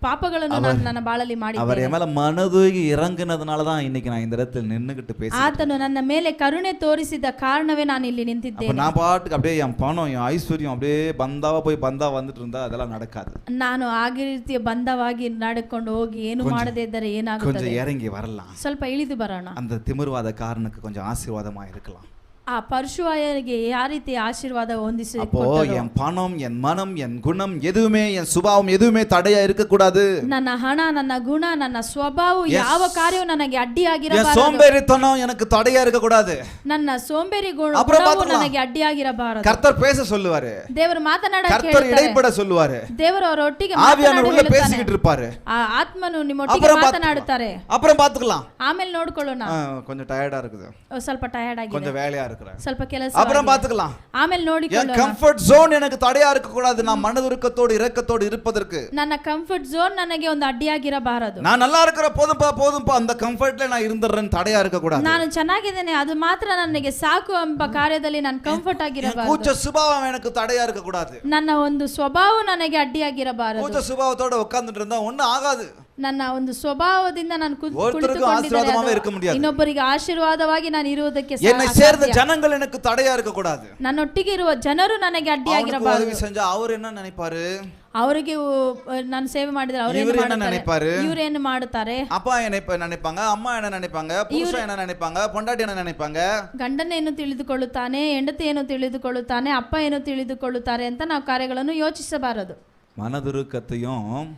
S1: ಪಾಪಗಳನ್ನು ನಾನು ನನ್ನ ಬಾಳಲ್ಲಿ
S2: அவர்
S1: ಮಾಡಿದ್ದೇನೆ.
S2: என் மேல மனதுருகி இறங்குனதுனால தான் இன்னைக்கு நான் இந்த இடத்துல நின்னுகிட்டு பேசுறேன்.
S1: ಆತನು ನನ್ನ ಮೇಲೆ ಕರುಣೆ ತೋರಿಸಿದ ಕಾರಣವೇ ನಾನು ಇಲ್ಲಿ
S2: அப்ப
S1: ನಿಂತಿದ್ದೇನೆ.
S2: நான் பாட்டுக்கு அப்படியே என் பணம் என் ஐஸ்வர்யம் அப்படியே பந்தாவா போய் பந்தா வந்துட்டு இருந்தா அதெல்லாம் நடக்காது.
S1: ನಾನು ಆಗಿ ರೀತಿಯ ಬಂಧವಾಗಿ ನಡೆಕೊಂಡು ಹೋಗಿ ಏನು ಮಾಡದೇ ಇದ್ದರೆ
S2: கொஞ்சம்
S1: ಏನಾಗುತ್ತದೆ?
S2: இறங்கி வரலாம்,
S1: ಸ್ವಲ್ಪ ಇಳಿದು ಬರೋಣ.
S2: அந்த திமிர்வாத காரனுக்கு கொஞ்சம் ஆசீர்வாதமா இருக்கலாம்.
S1: ಆ ಪರಶುವಾಯನಿಗೆ ಯಾವ ರೀತಿ ಆಶೀರ್ವಾದ ಹೊಂದಿಸಿ
S2: அப்போ என் பணம் என் மனம் என் குணம் எதுவுமே என் சுபாவம் எதுவுமே தடையா இருக்க கூடாது.
S1: ನನ್ನ ಹಣ, ನನ್ನ ಗುಣ, ನನ್ನ ಸ್ವಭಾವ ಯಾವ ಕಾರ್ಯವು ನನಗೆ
S2: என்
S1: ಅಡ್ಡಿಯಾಗಿರಬಾರದು.
S2: சோம்பேறித்தனம் எனக்கு தடையா இருக்க கூடாது.
S1: ನನ್ನ ಸೋಂಬೇರಿ
S2: அப்புறம்
S1: ಗುಣವು
S2: பார்த்துக்கலாம்.
S1: ನನಗೆ ಅಡ್ಡಿಯಾಗಿರಬಾರದು.
S2: கர்த்தர் பேச சொல்லுவாரு,
S1: ದೇವರು ಮಾತನಾಡಕ್ಕೆ
S2: கர்த்தர்
S1: ಹೇಳ್ತಾರೆ.
S2: இடைப்பட சொல்லுவாரு,
S1: ದೇವರು ಅವರೊಟ್ಟಿಗೆ
S2: ஆவியானவர் உள்ள
S1: ಮಾತನಾಡಿ
S2: பேசிக்கிட்டு இருப்பாரு.
S1: ಆ ಆತ್ಮನು ನಿಮ್ಮೊಟ್ಟಿಗೆ
S2: அப்புறம்
S1: ಮಾತನಾಡುತ್ತಾರೆ.
S2: அப்புறம் பாத்துக்கலாம்.
S1: ಆಮೇಲೆ ನೋಡ್ಕೊಳ್ಳೋಣ.
S2: கொஞ்சம் டயர்டா இருக்குது,
S1: ಸ್ವಲ್ಪ ಟಯರ್ಡ್ ಆಗಿದೆ,
S2: கொஞ்சம் வேலையா இருக்கிறேன்,
S1: ಸ್ವಲ್ಪ ಕೆಲಸ
S2: அப்புறம் பாத்துக்கலாம்.
S1: ಆಮೇಲೆ
S2: என்
S1: ನೋಡಿಕೊಳ್ಳೋಣ.
S2: கம்ஃபர்ட் ஜோன் எனக்கு தடையா இருக்க கூடாது. நான் மனதுருக்கத்தோடு இரக்கத்தோடு இருப்பதற்கு
S1: ನನ್ನ ಕಂಫರ್ಟ್ ಝೋನ್ ನನಗೆ ಒಂದು ಅಡ್ಡಿಯಾಗಿರಬಾರದು.
S2: நான் நல்லா இருக்கிற போதும்பா அந்த கம்ஃபர்ட்ல நான் இருந்துறேன், தடையா இருக்க கூடாது.
S1: ನಾನು ಚೆನ್ನಾಗಿದ್ದೇನೆ ಅದು ಮಾತ್ರ ನನಗೆ ಸಾಕು ಎಂಬ ಕಾರ್ಯದಲ್ಲಿ ನಾನು ಕಂಫರ್ಟ್ ಆಗಿರಬಾರದು.
S2: கூச்ச சுபாவம் எனக்கு தடையா இருக்க கூடாது.
S1: ನನ್ನ ಒಂದು ಸ್ವಭಾವ ನನಗೆ ಅಡ್ಡಿಯಾಗಿರಬಾರದು.
S2: கூச்ச சுபாவத்தோட உட்கார்ந்துட்டு இருந்தா ஒண்ணும் ஆகாது.
S1: ನನ್ನ ಒಂದು ಸ್ವಭಾವದಿಂದ ನಾನು
S2: ஒருத்தருக்கு ஆசீர்வாதமாவே இருக்க முடியாது.
S1: ಇನ್ನೊಬ್ಬರಿಗೆ ಆಶೀರ್ವಾದವಾಗಿ ನಾನು ಇರುವುದಕ್ಕೆ
S2: என்னை சேர்ந்த ஜனங்கள் எனக்கு தடையா இருக்க கூடாது.
S1: ನನ್ನೊಟ್ಟಿಗೆ ಇರುವ ಜನರು ನನಗೆ ಅಡ್ಡಿಯಾಗಿರಬಾರದು.
S2: உதவி செஞ்சா அவர் என்ன நினைப்பாரு?
S1: ಅವರಿಗೆ ನಾನು ಸೇವೆ ಮಾಡಿದ್ರೆ ಅವರು
S2: இவர் என்ன நினைப்பாரு?
S1: ಇವರು ಏನು ಮಾಡುತ್ತಾರೆ?
S2: அப்பா என்ன நினைப்பாங்க, அம்மா என்ன நினைப்பாங்க, புருஷன் என்ன நினைப்பாங்க, பொண்டாட்டி என்ன நினைப்பாங்க?
S1: ಗಂಡನ ಏನು ತಿಳಿದುಕೊಳ್ಳುತ್ತಾನೆ, ಹೆಂಡತಿ ಏನು ತಿಳಿದುಕೊಳ್ಳುತ್ತಾನೆ, ಅಪ್ಪ ಏನು ತಿಳಿದುಕೊಳ್ಳುತ್ತಾರೆ ಅಂತ ನಾವು ಕಾರ್ಯಗಳನ್ನು ಯೋಚಿಸಬಾರದು.
S2: மனதுருக்கத்தையும்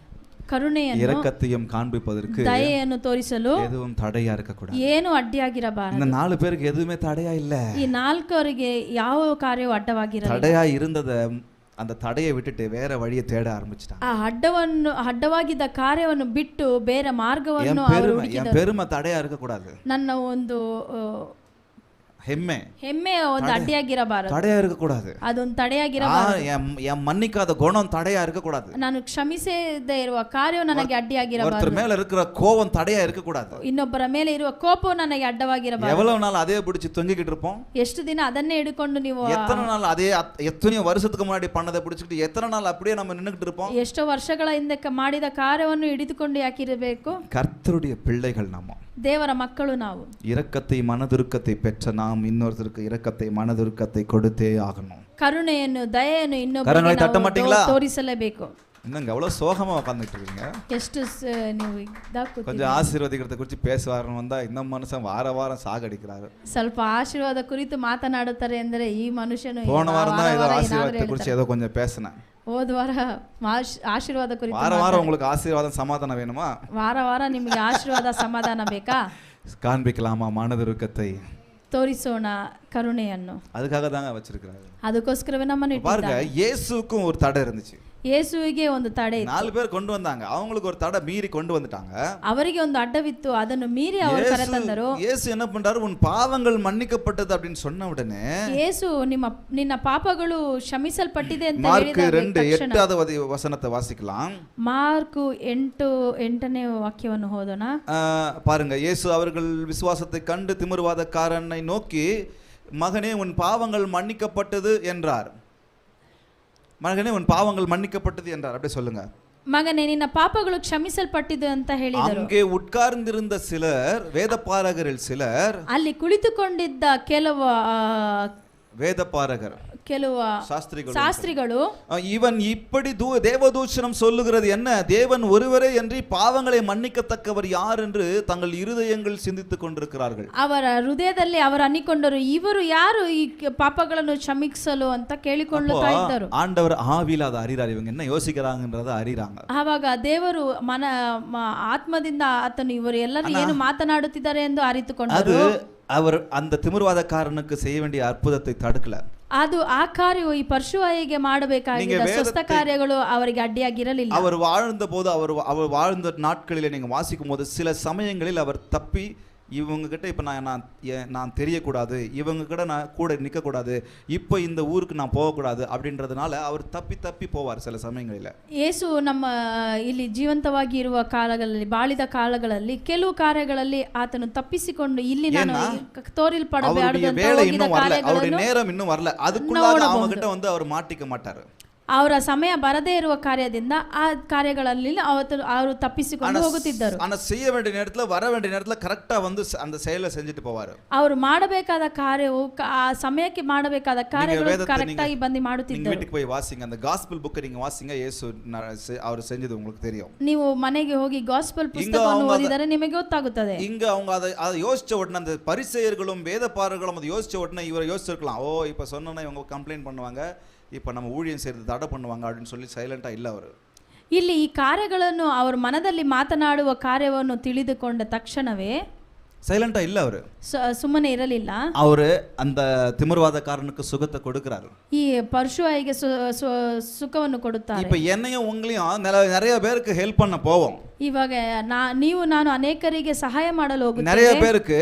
S1: ಕರುಣೆಯನ್ನು,
S2: இரக்கத்தையும் காண்பிப்பதற்கு
S1: ದಯೆಯನ್ನು ತೋರಿಸಲು
S2: எதுவும் தடையா இருக்க கூடாது.
S1: ಏನು ಅಡ್ಡಿಯಾಗಿರಬಾರದು.
S2: இந்த 4 பேருக்கு எதுவுமே தடையா இல்ல.
S1: ಈ 4 ಯಾವ ಕಾರ್ಯವು ಅಡ್ಡವಾಗಿರಲಿಲ್ಲ.
S2: தடையா இருந்தத அந்த தடையை விட்டுட்டு வேற வழியை தேட ஆரம்பிச்சிட்டாங்க.
S1: ಆ ಅಡ್ಡವಾಗಿದ್ದ ಕಾರ್ಯವನ್ನು ಬಿಟ್ಟು ಬೇರೆ ಮಾರ್ಗವನ್ನು ಅವರು ಹುಡುಕಿದರು.
S2: என் பெருமை தடையா இருக்க கூடாது.
S1: ನನ್ನ ಒಂದು ಹೆಮ್ಮೆ ಒಂದು ಅಡ್ಡಿಯಾಗಿರಬಾರದು,
S2: தடையா இருக்க கூடாது.
S1: ಅದೊಂದು ತಡೆಯಾಗಿರಬಾರದು.
S2: என் மன்னிக்காத குணம் தடையா இருக்க கூடாது.
S1: ನಾನು ಕ್ಷಮಿಸದೇ ಇರುವ ಕಾರ್ಯವು ನನಗೆ ಅಡ್ಡಿಯಾಗಿರಬಾರದು.
S2: ஒருத்தர் மேல இருக்கிற கோபம் தடையா இருக்க கூடாது.
S1: ಇನ್ನೊಬ್ಬರ ಮೇಲೆ ಇರುವ ಕೋಪವು ನನಗೆ ಅಡ್ಡವಾಗಿರಬಾರದು.
S2: எவ்வளவு நாள் அதே பிடிச்சு தொங்கிக்கிட்டு இருப்போம்?
S1: ಎಷ್ಟು ದಿನ ಅದನ್ನೇ ಹಿಡ್ಕೊಂಡು ನೀವು
S2: எத்தனை நாள் அதே எத்தனையோ வருஷத்துக்கு முன்னாடி பண்ணதை பிடிச்சிட்டு எத்தனை நாள் அப்படியே நம்ம நின்னுக்கிட்டு இருப்போம்?
S1: ಎಷ್ಟೋ ವರ್ಷಗಳ ಹಿಂದೆ ಮಾಡಿದ ಕಾರ್ಯವನ್ನು ಹಿಡಿದುಕೊಂಡು ಯಾಕಿರಬೇಕು?
S2: கர்த்தருடைய பிள்ளைகள் நாம,
S1: ದೇವರ ಮಕ್ಕಳು ನಾವು.
S2: இரக்கத்தை மனதுருக்கத்தை பெற்ற நாம் இன்னொருத்தருக்கு இரக்கத்தை மனதுருக்கத்தை கொடுத்தே ஆகணும்.
S1: ಕರುಣೆಯನ್ನು ದಯೆಯನ್ನು
S2: கரங்களை தட்ட மாட்டீங்களா?
S1: ಇನ್ನೊಬ್ಬರಿಗೆ ತೋರಿಸಲೇಬೇಕು.
S2: இன்னங்க அவ்வளவு சோகமா உட்கார்ந்துட்டு இருக்கீங்க.
S1: ಎಷ್ಟು ನೀವು
S2: கொஞ்சம் ஆசீர்வாதத்தை குறித்து பேசுவாருன்னு வந்தா இந்த மனுஷன் வாரம் சாகடிக்கிறாரு.
S1: ಸ್ವಲ್ಪ ಆಶೀರ್ವಾದ ಕುರಿತು ಮಾತನಾಡುತ್ತಾರೆ ಅಂದರೆ ಈ ಮನುಷ್ಯನು
S2: போன வாரம் தான் ஏதோ ஆசீர்வாதத்தை குறித்து ஏதோ கொஞ்சம் பேசினேன்.
S1: ಹೋದ ವಾರ ಆಶೀರ್ವಾದ ಕುರಿತು
S2: வாரம் உங்களுக்கு ஆசீர்வாதம் சமாதானம் வேணுமா?
S1: ವಾರ ನಿಮಗೆ ಆಶೀರ್ವಾದ ಸಮಾಧಾನ ಬೇಕಾ?
S2: காண்பிக்கலாமா மனதுருக்கத்தை?
S1: ತೋರಿಸೋಣ ಕರುಣೆಯನ್ನು.
S2: அதுக்காக தாங்க வச்சிருக்கிறாரு.
S1: ಅದಕ್ಕೋಸ್ಕರವೇ ನಮ್ಮನ್ನು
S2: பாருங்க, இயேசுவுக்கும் ஒரு தடை இருந்துச்சு.
S1: ಯೇಸುವಿಗೆ ಒಂದು ತಡೆ ಇತ್ತು.
S2: 4 பேர் கொண்டு வந்தாங்க, அவங்களுக்கு ஒரு தடை மீறி கொண்டு வந்துட்டாங்க.
S1: ಅವರಿಗೆ ಒಂದು ಅಡ್ಡವಿತ್ತು, ಅದನ್ನು ಮೀರಿ ಅವರು ಕರೆತಂದರು.
S2: இயேசு என்ன பண்றாரு? உன் பாவங்கள் மன்னிக்கப்பட்டது அப்படின்னு சொன்ன உடனே
S1: ಯೇಸು ನಿನ್ನ ಪಾಪಗಳು ಕ್ಷಮಿಸಲ್ಪಟ್ಟಿದೆ ಅಂತ
S2: மார்க்
S1: ಹೇಳಿದ
S2: 2:8வது வசனத்தை வாசிக்கலாம்.
S1: ಮಾರ್ಕು 8:8ನೇ ವಾಕ್ಯವನ್ನು ಓದೋಣ.
S2: பாருங்க, இயேசு அவர்கள் விசுவாசத்தை கண்டு திமிர்வாதக்காரனை நோக்கி, மகனே உன் பாவங்கள் மன்னிக்கப்பட்டது என்றார். மகனே உன் பாவங்கள் மன்னிக்கப்பட்டது என்றார். அப்படியே சொல்லுங்க.
S1: ಮಗನೇ ನಿನ್ನ ಪಾಪಗಳು ಕ್ಷಮಿಸಲ್ಪಟ್ಟಿದೆ ಅಂತ ಹೇಳಿದರು.
S2: அங்கே உட்கார்ந்திருந்த சிலர், வேதபாரகரில் சிலர்,
S1: ಅಲ್ಲಿ ಕುಳಿತುಕೊಂಡಿದ್ದ ಕೆಲವು
S2: வேதபாரகர்
S1: ಕೆಲವು ಶಾಸ್ತ್ರಿಗಳು
S2: இவன் இப்படி தேவதூஷணம் சொல்லுகிறது என்ன, தேவன் ஒருவரே அன்றி பாவங்களை மன்னிக்கத்தக்கவர் யார் என்று தங்கள் இருதயங்கள் சிந்தித்துக் கொண்டிருக்கிறார்கள்.
S1: ಅವರ ಹೃದಯದಲ್ಲಿ ಅವರು ಅನ್ನಿಕೊಂಡರು, ಇವರು ಯಾರು ಈ ಪಾಪಗಳನ್ನು ಕ್ಷಮಿಸಲು ಅಂತ ಕೇಳಿಕೊಳ್ಳುತ್ತಾ ಇದ್ದರು.
S2: ஆண்டவர் ஆவியில அதை அறிறார், இவங்க என்ன யோசிக்கிறாங்கன்றத அறிறாங்க.
S1: ಆವಾಗ ದೇವರು ಆತ್ಮದಿಂದ ಆತನು ಇವರು ಎಲ್ಲರೂ ಏನು ಮಾತನಾಡುತ್ತಿದ್ದಾರೆ ಎಂದು ಅರಿತುಕೊಂಡರು.
S2: அவர் அந்த திமிர்வாதக்காரனுக்கு செய்ய வேண்டிய அற்புதத்தை தடுக்கல.
S1: ಅದು ಆ ಕಾರ್ಯವು ಈ ಪರ್ಶುವಾಯಿಗೆ ಮಾಡಬೇಕಾಗಿದ್ದ ಸ್ವಸ್ಥ ಕಾರ್ಯಗಳು ಅವರಿಗೆ ಅಡ್ಡಿಯಾಗಿರಲಿಲ್ಲ.
S2: அவர் வாழ்ந்த போது அவர் வாழ்ந்த நாட்களிலே நீங்க வாசிக்கும் போது சில சமயங்களில் அவர் தப்பி இவங்க கிட்ட இப்போ நான் தெரியக்கூடாது, இவங்க கிட்ட நான் கூட நிற்கக்கூடாது, இப்போ இந்த ஊருக்கு நான் போகக்கூடாது அப்படின்றதுனால அவர் தப்பி போவார் சில சமயங்களில். ಯೇಸು ನಮ್ಮ ಇಲ್ಲಿ ಜೀವಂತವಾಗಿ ಇರುವ ಕಾಲಗಳಲ್ಲಿ ಬಾಳಿದ ಕಾಲಗಳಲ್ಲಿ ಕೆಲವು ಕಾರ್ಯಗಳಲ್ಲಿ ಆತನು ತಪ್ಪಿಸಿಕೊಂಡು ಇಲ್ಲಿ ನಾನು ತೋರಿಲ್ಪಡಬೇಡ அவருடைய நேரம் இன்னும் வரல, அதுக்குள்ளாக அவங்க கிட்ட வந்து அவர் மாட்டிக்க மாட்டார்.
S1: ಅವರ ಸಮಯ ಬರದೇ ಇರುವ ಕಾರ್ಯದಿಂದ ಆ ಕಾರ್ಯಗಳಲ್ಲಿ ಅವರು ತಪ್ಪಿಸಿಕೊಂಡು ಹೋಗುತ್ತಿದ್ದರು.
S2: ஆனா செய்ய வேண்டிய நேரத்துல வர வேண்டிய நேரத்துல கரெக்ட்டா வந்து அந்த செயலை செஞ்சுட்டு போவாரு.
S1: ಅವರು ಮಾಡಬೇಕಾದ ಕಾರ್ಯವು ಆ ಸಮಯಕ್ಕೆ ಮಾಡಬೇಕಾದ ಕಾರ್ಯಗಳು ಕರೆಕ್ಟ್ ಆಗಿ ಬಂದು ಮಾಡುತ್ತಿದ್ದರು.
S2: நீங்க வீட்டுக்கு போய் வாசிங்க, அந்த காஸ்பல் புக்கை நீங்க வாசிங்க, இயேசு அவர் செஞ்சது உங்களுக்கு தெரியும்.
S1: ನೀವು ಮನೆಗೆ ಹೋಗಿ ಗಾಸ್ಪಲ್ ಪುಸ್ತಕವನ್ನು ಓದಿದರೆ ನಿಮಗೆ ಗೊತ್ತಾಗುತ್ತದೆ.
S2: இங்க அவங்க அதை யோசிச்ச உடனே அந்த பரிசேயர்களும் வேதபாரர்களும் அதை யோசிச்ச உடனே இவரை யோசிச்சிருக்கலாம், ஓ இப்ப சொன்னா இவங்க கம்ப்ளைண்ட் பண்ணுவாங்க, இப்போ நம்ம ஊழியம் செய்யறது தடை பண்ணுவாங்க அப்படின்னு சொல்லி ಸೈಲೆಂಟಾ ಇಲ್ಲ ಅವರು.
S1: ಇಲ್ಲಿ ಈ ಕಾರ್ಯಗಳನ್ನು ಅವರ ಮನದಲ್ಲಿ ಮಾತನಾಡುವ ಕಾರ್ಯವನ್ನು ತಿಳಿದುಕೊಂಡ ತಕ್ಷಣವೇ
S2: ಸೈಲೆಂಟಾ ಇಲ್ಲ ಅವರು,
S1: ಸುಮ್ಮನೆ ಇರಲಿಲ್ಲ.
S2: ಅವರು அந்த திமிர்வாதக்காரனுக்கு சுகத்தை கொடுக்கிறாரு,
S1: ಈ ಪರ್ಶುವಾಯಿಗೆ ಸುಖವನ್ನು ಕೊಡುತ್ತಾರೆ.
S2: இப்போ என்னையும் உங்களையும் நிறைய பேருக்கு ஹெல்ப் பண்ண போவோம்.
S1: ಇವಾಗ ನೀವು ನಾನು ಅನೇಕರಿಗೆ ಸಹಾಯ ಮಾಡಲು ಹೋಗುತ್ತೇವೆ.
S2: நிறைய பேருக்கு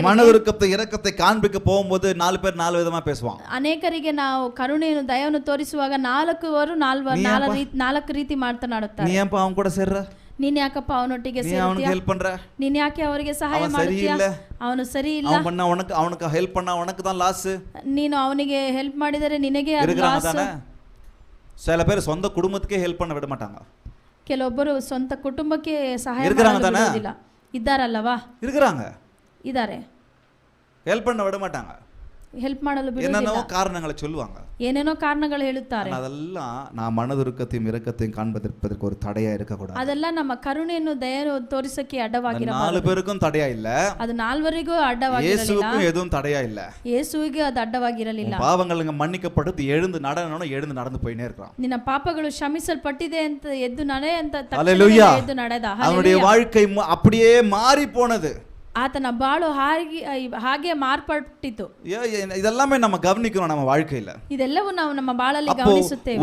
S2: மனதுருக்கத்தை இரக்கத்தை காண்பிக்க போகும்போது 4 பேர் 4 விதமா பேசுவாங்க.
S1: ಅನೇಕರಿಗೆ ನಾವು ಕರುಣೆಯನ್ನು ದಯವನ್ನು ತೋರಿಸುವಾಗ 4 ರೀತಿ ಮಾತನಾಡುತ್ತಾರೆ.
S2: ನೀ ಏನಪ್ಪ ಅವನ ಕೂಡ ಸೇರ್ರ,
S1: ನೀನ್ ಯಾಕಪ್ಪ ಅವನೊಟ್ಟಿಗೆ ಸೇರ್ತೀಯ,
S2: ಅವನಿಗೆ ಹೆಲ್ಪ್ ಪண்ற,
S1: ನೀನ್ ಯಾಕೆ ಅವರಿಗೆ ಸಹಾಯ ಮಾಡ್ತೀಯ, ಅವನು ಸರಿ ಇಲ್ಲ,
S2: ಅವನಿಗೆ ಹೆಲ್ಪ್ பண்ணா உனக்கு தான் லாஸ்,
S1: ನೀನು ಅವನಿಗೆ ಹೆಲ್ಪ್ ಮಾಡಿದರೆ ನಿನಗೆ ಲಾಸ್.
S2: சில பேர் சொந்த குடும்பத்துக்கே ಹೆಲ್ಪ್ பண்ண விட மாட்டாங்க.
S1: ಕೆಲವೊಬ್ಬರು ಸ್ವಂತ ಕುಟುಂಬಕ್ಕೆ ಸಹಾಯ ಮಾಡೋದಿಲ್ಲ. ಇದ್ದಾರಲ್ಲವಾ, ಇದ್ದಾರೆ,
S2: ಹೆಲ್ಪ್ பண்ண விட மாட்டாங்க,
S1: ಹೆಲ್ಪ್ ಮಾಡಲು ಬಿಡುವುದಿಲ್ಲ.
S2: என்னென்னவோ காரணங்களை சொல்லுவாங்க,
S1: ಏನೇನೋ ಕಾರಣಗಳು ಹೇಳುತ್ತಾರೆ.
S2: அதெல்லாம் நான் மனதுருக்கத்தையும் இரக்கத்தையும் காண்பதற்கு ஒரு தடையா இருக்க கூடாது.
S1: ಅದೆಲ್ಲ ನಮ್ಮ ಕರುಣೆಯನ್ನು ದಯೆಯನ್ನು ತೋರಿಸಕ್ಕೆ ಅಡ್ಡವಾಗಿರಬಾರದು.
S2: 4 பேருக்கும் தடையா இல்ல,
S1: ಅದು 4ವರಿಗೂ ಅಡ್ಡವಾಗಿರಲಿಲ್ಲ.
S2: ಯೇಸುவுக்கும் எதுவும் தடையா இல்ல,
S1: ಯೇಸುವಿಗೆ ಅದು ಅಡ್ಡವಾಗಿರಲಿಲ್ಲ.
S2: பாவங்கள் மன்னிக்கப்பட்டு எழுந்து நடந்து போயினே இருக்கான்.
S1: ನಿನ್ನ ಪಾಪಗಳು ಕ್ಷಮಿಸಲ್ಪಟ್ಟಿದೆ ಅಂತ ಎದ್ದು ನಡೆ ಅಂತ
S2: ಹalleluya,
S1: ಎದ್ದು ನಡೆದ.
S2: அவனுடைய வாழ்க்கை அப்படியே மாறி போனது.
S1: ಆತನ ಬಾಳು ಹಾಗೆ ಮಾರ್ಪಟ್ಟಿತು.
S2: இதெல்லாமே நம்ம கவனிக்கணும் நம்ம வாழ்க்கையில.
S1: ಇದೆಲ್ಲವೂ ನಾವು ನಮ್ಮ ಬಾಳಲ್ಲಿ ಗಮನಿಸುತ್ತೇವೆ.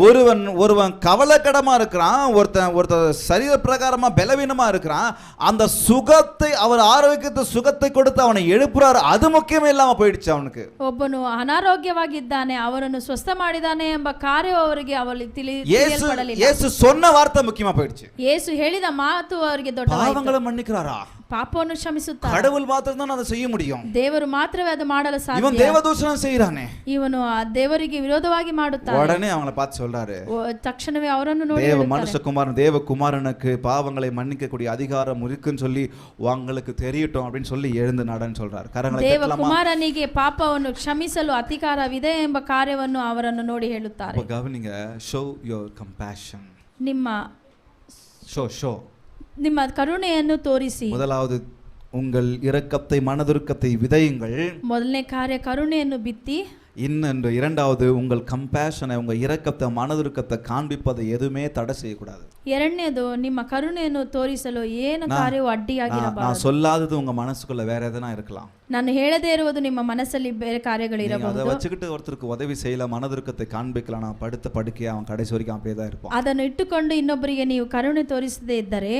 S2: ஒருவன் கவலைக்கிடமா இருக்கிறான், ஒருத்தன் சரீர பிரகாரமா பலவீனமா இருக்கிறான், அந்த சுகத்தை அவர் ஆரோக்கியத்தை சுகத்தை கொடுத்து அவனை எழுப்புறாரு, அது முக்கியமே இல்லாம போயிடுச்சு அவனுக்கு.
S1: ಒಬ್ಬನು ಅನಾರೋಗ್ಯವಾಗಿದ್ದಾನೆ, ಅವರನ್ನು ಸ್ವಸ್ಥ ಮಾಡಿದಾನೆ ಎಂಬ ಕಾರ್ಯವು ಅವರಿಗೆ ತಿಳಿಯಲ್ಪಡಲಿಲ್ಲ.
S2: ಯೇಸು சொன்ன வார்த்தை முக்கியமா போயிடுச்சு.
S1: ಯೇಸು ಹೇಳಿದ ಮಾತು ಅವರಿಗೆ ದೊಡ್ಡವಾಯಿತು.
S2: ಪಾಪಗಳನ್ನು ಮನ್ನಿಕ್கிறாரா,
S1: ಪಾಪವನ್ನು ಕ್ಷಮಿಸುತ್ತಾರೆ.
S2: கடவுள் மாத்திரம் தான் அதை செய்ய முடியும்.
S1: ದೇವರು ಮಾತ್ರವೇ ಅದು ಮಾಡಲು ಸಾಧ್ಯ.
S2: ಇವನು ದೇವದೂಷಣೆ செய்றானே,
S1: ಇವನು ದೇವರಿಗೆ ವಿರೋಧವಾಗಿ ಮಾಡುತ್ತಾನೆ.
S2: உடனே அவங்கள பார்த்து சொல்றாரு,
S1: தಕ್ಷணவே அவರನ್ನು ನೋಡಿ
S2: தேவகுமாரனுக்கு பாவங்களை மன்னிக்க கூடிய அதிகாரம் இருக்குன்னு சொல்லி உங்களுக்கு தெரியட்டும் அப்படின்னு சொல்லி எழுந்து நடன்னு சொல்றாரு. கரங்களை தட்டலாமா?
S1: ದೇವಕುಮಾರನಿಗೆ ಪಾಪವನ್ನು ಕ್ಷಮಿಸಲು ಅಧಿಕಾರವಿದೆ ಎಂಬ ಕಾರ್ಯವನ್ನು ಅವರನ್ನು ನೋಡಿ ಹೇಳುತ್ತಾರೆ.
S2: ಗಮನಿங்க, show your compassion,
S1: ನಿಮ್ಮ ಕರುಣೆಯನ್ನು ತೋರಿಸಿ.
S2: முதலாவது உங்கள் இரக்கத்தை மனதுருக்கத்தை விதையுங்கள்.
S1: ಮೊದಲನೇ ಕಾರ್ಯ ಕರುಣೆಯನ್ನು ಬಿತ್ತಿ.
S2: இன்னொன்று இரண்டாவது உங்கள் கம்பேஷனை உங்க இரக்கத்தை மனதுருக்கத்தை காண்பிப்பதை எதுவுமே தடை செய்யக்கூடாது.
S1: ಎರಡನೇದು ನಿಮ್ಮ ಕರುಣೆಯನ್ನು ತೋರಿಸಲು ಏನು ಕಾರ್ಯವು ಅಡ್ಡಿಯಾಗಿರಬಾರದು.
S2: நான் சொல்லாதது உங்க மனசுக்குள்ள வேற எதனா இருக்கலாம்,
S1: ನಾನು ಹೇಳದೇ ಇರುವುದು ನಿಮ್ಮ ಮನಸ್ಸಲ್ಲಿ ಬೇರೆ ಕಾರ್ಯಗಳಿರಬಹುದು.
S2: அதை வச்சுக்கிட்டு ஒருத்தருக்கு உதவி செய்யலாம், மனதுருக்கத்தை காண்பிக்கலாம், நான் படுத்த படுக்கையா அவன் கடைசி வரைக்கும் அப்படியே தான் இருப்பான்.
S1: ಅದನ್ನು ಇಟ್ಟುಕೊಂಡು ಇನ್ನೊಬ್ಬರಿಗೆ ನೀವು ಕರುಣೆ ತೋರಿಸದೇ ಇದ್ದರೆ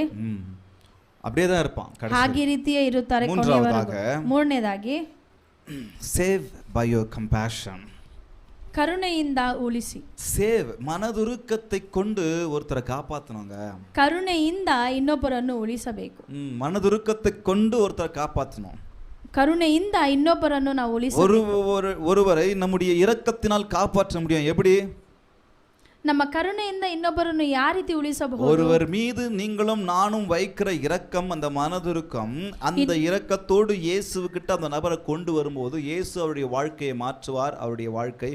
S2: அப்படியே தான் இருப்பான்,
S1: ಹಾಗೆ ರೀತಿಯೇ ಇರುತ್ತಾರೆ. ಮೂರನೇದಾಗಿ
S2: ಸೇವ್ ಬೈ ಯುವರ್ ಕಂಪ್ಯಾಷನ್,
S1: ಕರುಣೆಯಿಂದ ಉಳಿಸಿ.
S2: ಸೇವ್ ಮನದುರುಕத்தை கொண்டு ஒருத்தரை காப்பாத்தணுங்க.
S1: ಕರುಣೆಯಿಂದ ಇನ್ನೊಬ್ಬರನ್ನು ಉಳಿಸಬೇಕು.
S2: மனதுருக்கத்தை கொண்டு ஒருத்தரை காப்பாத்தணும்.
S1: ಕರುಣೆಯಿಂದ ಇನ್ನೊಬ್ಬರನ್ನು ನಾವು ಉಳಿಸಬೇಕು.
S2: ஒருவரை நம்முடைய இரக்கத்தினால் காப்பாற்ற முடியும். எப்படி?
S1: ನಮ್ಮ ಕರುಣೆಯಿಂದ ಇನ್ನೊಬ್ಬರನ್ನು ಯಾವ ರೀತಿ ಉಳಿಸಬಹುದು?
S2: ஒருவர் மீது நீங்களும் நானும் வைக்கிற இரக்கம், அந்த மனதுருக்கம், அந்த இரக்கத்தோடு இயேசுவுக்கிட்ட அந்த நபரை கொண்டு வரும்போது இயேசு அவருடைய வாழ்க்கையை மாற்றுவார், அவருடைய வாழ்க்கை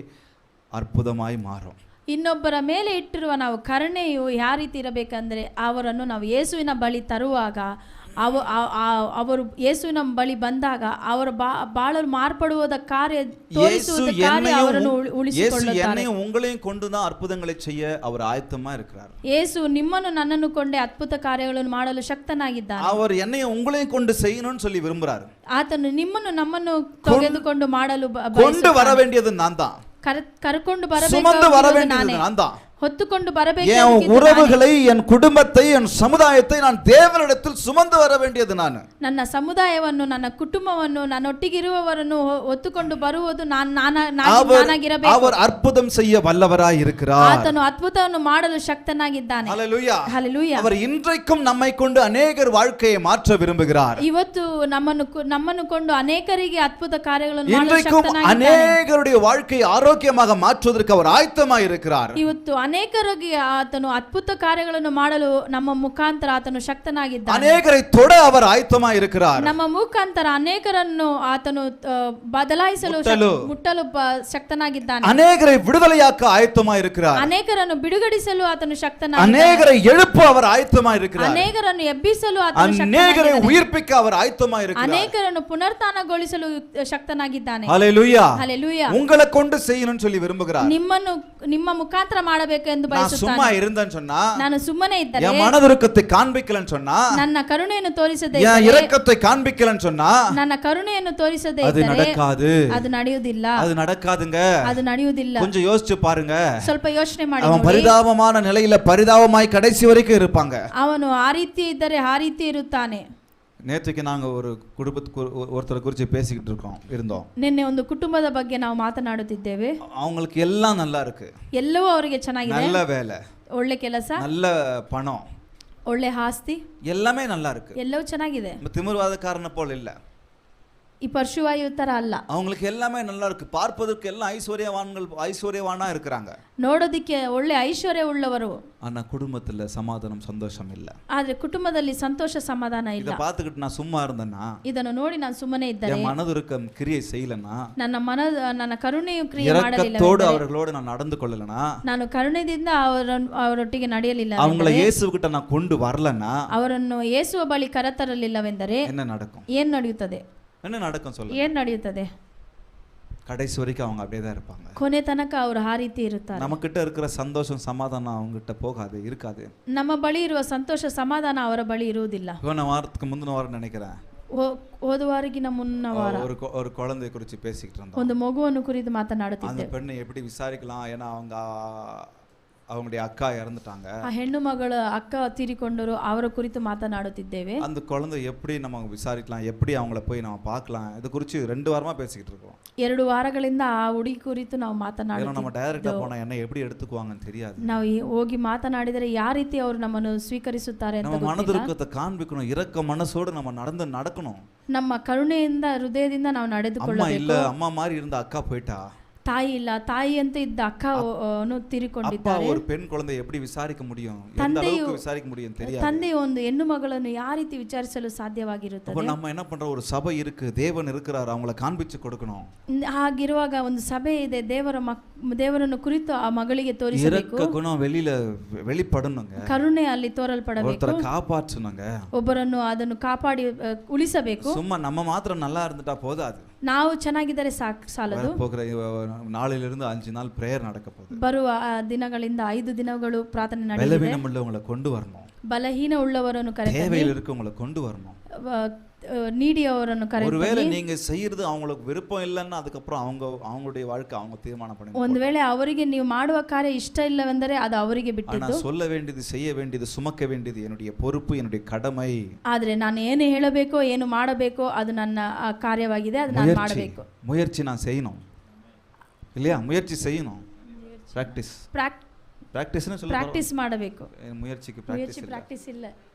S2: அற்புதமாய் மாறும்.
S1: ಇನ್ನೊಬ್ಬರ ಮೇಲೆ ಇಟ್ಟಿರುವ ನಾವು ಕರುಣೆಯು ಯಾವ ರೀತಿ ಇರಬೇಕಂದ್ರೆ ಅವರನ್ನು ನಾವು ಯೇಸುವಿನ ಬಳಿ ತರುವಾಗ ಅವರು ಯೇಸುವಿನ ಬಳಿ ಬಂದಾಗ ಅವರ ಬಾಳಲು ಮಾರ್ಪಡುವುದ ಕಾರ್ಯ ತೋರಿಸುವುದ ಕಾರ್ಯ ಅವರನ್ನು ಉಳಿಸಿಕೊಳ್ಳುತ್ತಾರೆ.
S2: உங்களையும் கொண்டு தான் அற்புதங்களை செய்ய அவர் ஆயத்தமா இருக்கிறார்.
S1: ಯೇಸು ನಿಮ್ಮನ್ನು ನನ್ನನ್ನು ಕೊಂಡೇ ಅದ್ಭುತ ಕಾರ್ಯಗಳನ್ನು ಮಾಡಲು ಶಕ್ತನಾಗಿದ್ದಾನೆ.
S2: அவர் என்னையும் உங்களையும் கொண்டு செய்யணும்னு சொல்லி விரும்புறார்.
S1: ಆತನು ನಿಮ್ಮನ್ನು ನಮ್ಮನ್ನು ತೆಗೆದುಕೊಂಡು ಮಾಡಲು
S2: கொண்டு வர வேண்டியது நான் தான்.
S1: ಕರ್ಕೊಂಡು
S2: சுமந்து வர
S1: ಬರಬೇಕು
S2: வேண்டியது நான் தான்.
S1: ಹೊತ್ತುಕೊಂಡು ಬರಬೇಕು.
S2: என் உறவுகளை, என் குடும்பத்தை, என் சமுதாயத்தை நான் தேவனிடத்தில் சுமந்து வர வேண்டியது நான்.
S1: ನನ್ನ ಸಮುದಾಯವನ್ನು, ನನ್ನ ಕುಟುಂಬವನ್ನು, ನನ್ನೊಟ್ಟಿಗಿರುವವರನ್ನು ಹೊತ್ತುಕೊಂಡು ಬರುವುದು ನಾನಾಗಿರಬೇಕು.
S2: அவர் அற்புதம் செய்ய வல்லவராய் இருக்கிறார்.
S1: ಆತನು ಅದ್ಭುತವನ್ನು ಮಾಡಲು ಶಕ್ತನಾಗಿದ್ದಾನೆ.
S2: ஹல்லேலூயா.
S1: ಹಲ್ಲೆಲೂಯಾ.
S2: அவர் இன்றைக்கும் நம்மை கொண்டு அநேகர் வாழ்க்கையை மாற்ற விரும்புகிறார்.
S1: ಇವತ್ತು ನಮ್ಮನ್ನು ಕೊಂಡು ಅನೇಕರಿಗೆ ಅದ್ಭುತ ಕಾರ್ಯಗಳನ್ನು ಮಾಡಲು
S2: இன்றைக்கும்
S1: ಶಕ್ತನಾಗಿದ್ದಾನೆ.
S2: அநேகருடைய வாழ்க்கையை ஆரோக்கியமாக மாற்றுவதற்கு அவர் ஆயத்தமாய் இருக்கிறார்.
S1: ಇವತ್ತು ಅನೇಕರಿಗೆ ಆತನು ಅದ್ಭುತ ಕಾರ್ಯಗಳನ್ನು ಮಾಡಲು ನಮ್ಮ ಮುಖಾಂತರ ಆತನು ಶಕ್ತನಾಗಿದ್ದಾನೆ.
S2: ಅನೇಕரை தொட அவர் ஆயத்தமாய் இருக்கிறார்.
S1: ನಮ್ಮ ಮುಖಾಂತರ ಅನೇಕರನ್ನು ಆತನು ಬದಲಾಯಿಸಲು ಮುಟ್ಟಲು ಶಕ್ತನಾಗಿದ್ದಾನೆ.
S2: ಅನೇಕரை விடுதலையாக்க ஆயத்தமாய் இருக்கிறார்.
S1: ಅನೇಕರನ್ನು ಬಿಡುಗಡಿಸಲು ಆತನು ಶಕ್ತನಾಗಿದ್ದಾನೆ.
S2: ಅನೇಕரை எழுப்ப அவர் ஆயத்தமாய் இருக்கிறார்.
S1: ಅನೇಕರನ್ನು ಎಬ್ಬಿಸಲು ಆತನು
S2: ಅನೇಕரை உயிர்ப்பிக்க அவர் ஆயத்தமாய் இருக்கிறார்.
S1: ಅನೇಕರನ್ನು ಪುನರುತ್ಥಾನಗೊಳಿಸಲು ಶಕ್ತನಾಗಿದ್ದಾನೆ.
S2: ஹல்லேலூயா.
S1: ಹಲ್ಲೆಲೂಯಾ.
S2: உங்களை கொண்டு செய்யணும்னு சொல்லி விரும்புகிறார்.
S1: ನಿಮ್ಮ ಮುಖಾಂತರ ಮಾಡಬೇಕು ಎಂದು
S2: நான்
S1: ಬಯಸುತ್ತಾನೆ.
S2: சும்மா இருந்தேன்னு சொன்னா,
S1: ನಾನು ಸುಮ್ಮನೆ ಇದ್ದರೆ,
S2: என் மனதுருக்கத்தை காண்பிக்கலன்னு சொன்னா,
S1: ನನ್ನ ಕರುಣೆಯನ್ನು ತೋರಿಸದೆ
S2: என்
S1: ಇದ್ದರೆ,
S2: இரக்கத்தை காண்பிக்கலன்னு சொன்னா,
S1: ನನ್ನ ಕರುಣೆಯನ್ನು ತೋರಿಸದೆ
S2: அது
S1: ಇದ್ದರೆ
S2: நடக்காது.
S1: ಅದು ನಡೆಯುವುದಿಲ್ಲ.
S2: அது நடக்காதுங்க.
S1: ಅದು ನಡೆಯುವುದಿಲ್ಲ.
S2: கொஞ்சம் யோசிச்சு பாருங்க.
S1: ಸ್ವಲ್ಪ ಯೋಚನೆ ಮಾಡಿ
S2: அவன்
S1: ನೋಡಿ.
S2: பரிதாபமான நிலையில பரிதாபமாய் கடைசி வரைக்கும் இருப்பாங்க.
S1: ಅವನು ಆ ರೀತಿ ಇದ್ದರೆ ಆ ರೀತಿ ಇರುತ್ತಾನೆ.
S2: நேற்றுக்கு நாங்க ஒரு குடும்பத்துக்கு ஒருத்தரை குறித்து பேசிக்கிட்டு இருந்தோம்.
S1: ನಿನ್ನೆ ಒಂದು ಕುಟುಂಬದ ಬಗ್ಗೆ ನಾವು ಮಾತನಾಡುತ್ತಿದ್ದೇವೆ.
S2: அவங்களுக்கு எல்லாம் நல்லா இருக்கு.
S1: ಎಲ್ಲವೂ ಅವರಿಗೆ ಚೆನ್ನಾಗಿದೆ.
S2: நல்ல வேலை,
S1: ಒಳ್ಳೆ ಕೆಲಸ,
S2: நல்ல பணம்,
S1: ಒಳ್ಳೆ ಆಸ್ತಿ,
S2: எல்லாமே நல்லா இருக்கு.
S1: ಎಲ್ಲವೂ ಚೆನ್ನಾಗಿದೆ.
S2: திமிர்வாதக்காரனை போல இல்ல.
S1: ಈ ಪರ್ಶುವಾಯು ತರ ಅಲ್ಲ.
S2: அவங்களுக்கு எல்லாமே நல்லா இருக்கு. பார்ப்பதற்கு எல்லாம் ஐஸ்வர்யவானா இருக்கிறாங்க.
S1: ನೋಡೋದಿಕ್ಕೆ ಒಳ್ಳೆ ಐಶ್ವರ್ಯ ಉಳ್ಳವರು.
S2: ஆனா குடும்பத்துல சமாதானம் சந்தோஷம் இல்ல.
S1: ಆದ್ರೆ ಕುಟುಂಬದಲ್ಲಿ ಸಂತೋಷ ಸಮಾಧಾನ ಇಲ್ಲ.
S2: இத பார்த்துக்கிட்டு நான் சும்மா இருந்தேன்னா,
S1: ಇದನ್ನು ನೋಡಿ ನಾನು ಸುಮ್ಮನೆ ಇದ್ದರೆ,
S2: என் மனதுருக்கம் கிரியை செய்யலனா,
S1: ನನ್ನ ಕರುಣೆಯು ಕ್ರಿಯೆ ಮಾಡಲಿಲ್ಲ,
S2: இரக்கத்தோடு அவர்களோடு நான் நடந்து கொள்ளலனா,
S1: ನಾನು ಕರುಣೆಯಿಂದ ಅವರೊಟ್ಟಿಗೆ ನಡೆಯಲಿಲ್ಲ,
S2: அவங்கள இயேசுகிட்ட நான் கொண்டு வரலனா,
S1: ಅವರನ್ನು ಯೇಸುವ ಬಳಿ ಕರೆತರಲಿಲ್ಲವೆಂದರೆ
S2: என்ன நடக்கும்?
S1: ಏನು ನಡೆಯುತ್ತದೆ?
S2: என்ன நடக்கும் சொல்லுங்க.
S1: ಏನು ನಡೆಯುತ್ತದೆ?
S2: கடைசி வரைக்கும் அவங்க அப்படியே தான் இருப்பாங்க.
S1: ಕೊನೆ ತನಕ ಅವರು ಆ ರೀತಿ ಇರುತ್ತಾರೆ.
S2: நமக்கிட்ட இருக்கிற சந்தோஷம் சமாதானம் அவங்க கிட்ட போகாது, இருக்காது.
S1: ನಮ್ಮ ಬಳಿ ಇರುವ ಸಂತೋಷ ಸಮಾಧಾನ ಅವರ ಬಳಿ ಇರುವುದಿಲ್ಲ.
S2: போன வாரத்துக்கு முந்தின வாரம் நினைக்கிறேன்,
S1: ಹೋದ ವಾರಗಿನ ಮುನ್ನ ವಾರ
S2: ஒரு குழந்தை குறித்து பேசிக்கிட்டு இருந்தோம்.
S1: ಒಂದು ಮಗುವನ್ನು ಕುರಿತು ಮಾತನಾಡುತ್ತಿದ್ದೆ.
S2: அந்த பெண்ணை எப்படி விசாரிக்கலாம், ஏன்னா அவங்களுடைய அக்கா இறந்துட்டாங்க.
S1: ಆ ಹೆಣ್ಣು ಮಗಳ ಅಕ್ಕ ತೀರಿಕೊಂಡರು, ಅವರ ಕುರಿತು ಮಾತನಾಡುತ್ತಿದ್ದೇವೆ.
S2: அந்த குழந்தை எப்படி நம்ம விசாரிக்கலாம், எப்படி அவங்கள போய் நம்ம பார்க்கலாம், இது குறித்து 2 வாரமா பேசிக்கிட்டு இருக்கோம்.
S1: 2 ವಾರಗಳಿಂದ ಆ ಹುಡುಗಿ ಕುರಿತು ನಾವು ಮಾತನಾಡುತ್ತಿದ್ದೇವೆ.
S2: நம்ம டைரக்டா போனா என்ன எப்படி எடுத்துக்குவாங்கன்னு தெரியாது.
S1: ನಾವು ಹೋಗಿ ಮಾತನಾಡಿದರೆ ಯಾವ ರೀತಿ ಅವರು ನಮ್ಮನ್ನು ಸ್ವೀಕರಿಸುತ್ತಾರೆ ಅಂತ
S2: நம்ம மனதுருக்கத்தை காண்பிக்கணும், இரக்க மனசோடு நம்ம நடக்கணும்.
S1: ನಮ್ಮ ಕರುಣೆಯಿಂದ ಹೃದಯದಿಂದ ನಾವು ನಡೆದುಕೊಳ್ಳಬೇಕು.
S2: இல்ல அம்மா மாதிரி இருந்த அக்கா போயிட்டா,
S1: ತಾಯಿ ಇಲ್ಲ, ತಾಯಿ ಅಂತ ಇದ್ದ ಅಕ್ಕನು ತೀರಿಕೊಂಡಿದ್ದಾರೆ.
S2: ஒரு பெண் குழந்தை எப்படி விசாரிக்க முடியும், எந்த அளவுக்கு விசாரிக்க முடியும் தெரியாது.
S1: ತಂದೆ ಒಂದು ಹೆಣ್ಣು ಮಗಳನ್ನು ಯಾವ ರೀತಿ ವಿಚಾರಿಸಲು ಸಾಧ್ಯವಾಗಿರುತ್ತದೆ?
S2: அப்ப நம்ம என்ன பண்றோம், ஒரு சபை இருக்கு, தேவன் இருக்கிறார், அவங்களை காண்பிச்சு கொடுக்கணும்.
S1: ಹಾಗಿರುವಾಗ ಒಂದು ಸಭೆ ಇದೆ, ದೇವರನ್ನು ಕುರಿತು ಆ ಮಗಳಿಗೆ ತೋರಿಸಬೇಕು.
S2: இரக்க குணம் வெளிப்படணுங்க.
S1: ಕರುಣೆ ಅಲ್ಲಿ ತೋರಲ್ಪಡಬೇಕು.
S2: ஒருத்தரை காப்பாற்றணுங்க.
S1: ಒಬ್ಬರನ್ನು ಅದನ್ನು ಕಾಪಾಡಿ ಉಳಿಸಬೇಕು.
S2: சும்மா நம்ம மாத்திரம் நல்லா இருந்துட்டா போதாது.
S1: ನಾವು ಚೆನ್ನಾಗಿದ್ದರೆ ಸಾಲದು.
S2: போகிற நாளிலிருந்து 5 நாள் பிரேயர் நடக்க போகுது.
S1: ಬರುವ ದಿನಗಳಿಂದ 5 ದಿನಗಳು ಪ್ರಾರ್ಥನೆ ನಡೆಯುತ್ತೆ.
S2: பலவீனம் உள்ளவங்களை கொண்டு வரணும்.
S1: ಬಲಹೀನ உள்ளவರನ್ನು ಕರೆತನ್ನಿ.
S2: தேவையில் இருக்கவங்களை கொண்டு வரணும்.
S1: நீடியவರನ್ನು ಕರೆತನ್ನಿ.
S2: ஒருவேளை நீங்க செய்யறது அவங்களுக்கு விருப்பம் இல்லைன்னா அதுக்கப்புறம் அவங்களுடைய வாழ்க்கை அவங்க தீர்மானம் பண்ணி.
S1: ಒಂದು ವೇಳೆ ಅವರಿಗೆ ನೀವು ಮಾಡುವ ಕಾರ್ಯ ಇಷ್ಟ ಇಲ್ಲವೆಂದರೆ ಅದು ಅವರಿಗೆ ಬಿಟ್ಟಿದ್ದು.
S2: நான் சொல்ல வேண்டியது, செய்ய வேண்டியது, சுமக்க வேண்டியது என்னுடைய பொறுப்பு, என்னுடைய கடமை.
S1: ಆದರೆ ನಾನು ಏನು ಹೇಳಬೇಕೋ ಏನು ಮಾಡಬೇಕೋ ಅದು ನನ್ನ ಕಾರ್ಯವಾಗಿದೆ, ಅದು ನಾನು ಮಾಡಬೇಕು.
S2: முயற்சி நான் செய்யணும் இல்லையா? முயற்சி செய்யணும். ಪ್ರಾಕ್ಟೀಸ್னு சொல்லுங்க.
S1: ಪ್ರಾಕ್ಟೀಸ್ ಮಾಡಬೇಕು.
S2: முயற்சிக்கு
S1: ಪ್ರಾಕ್ಟೀಸ್ ಇಲ್ಲ.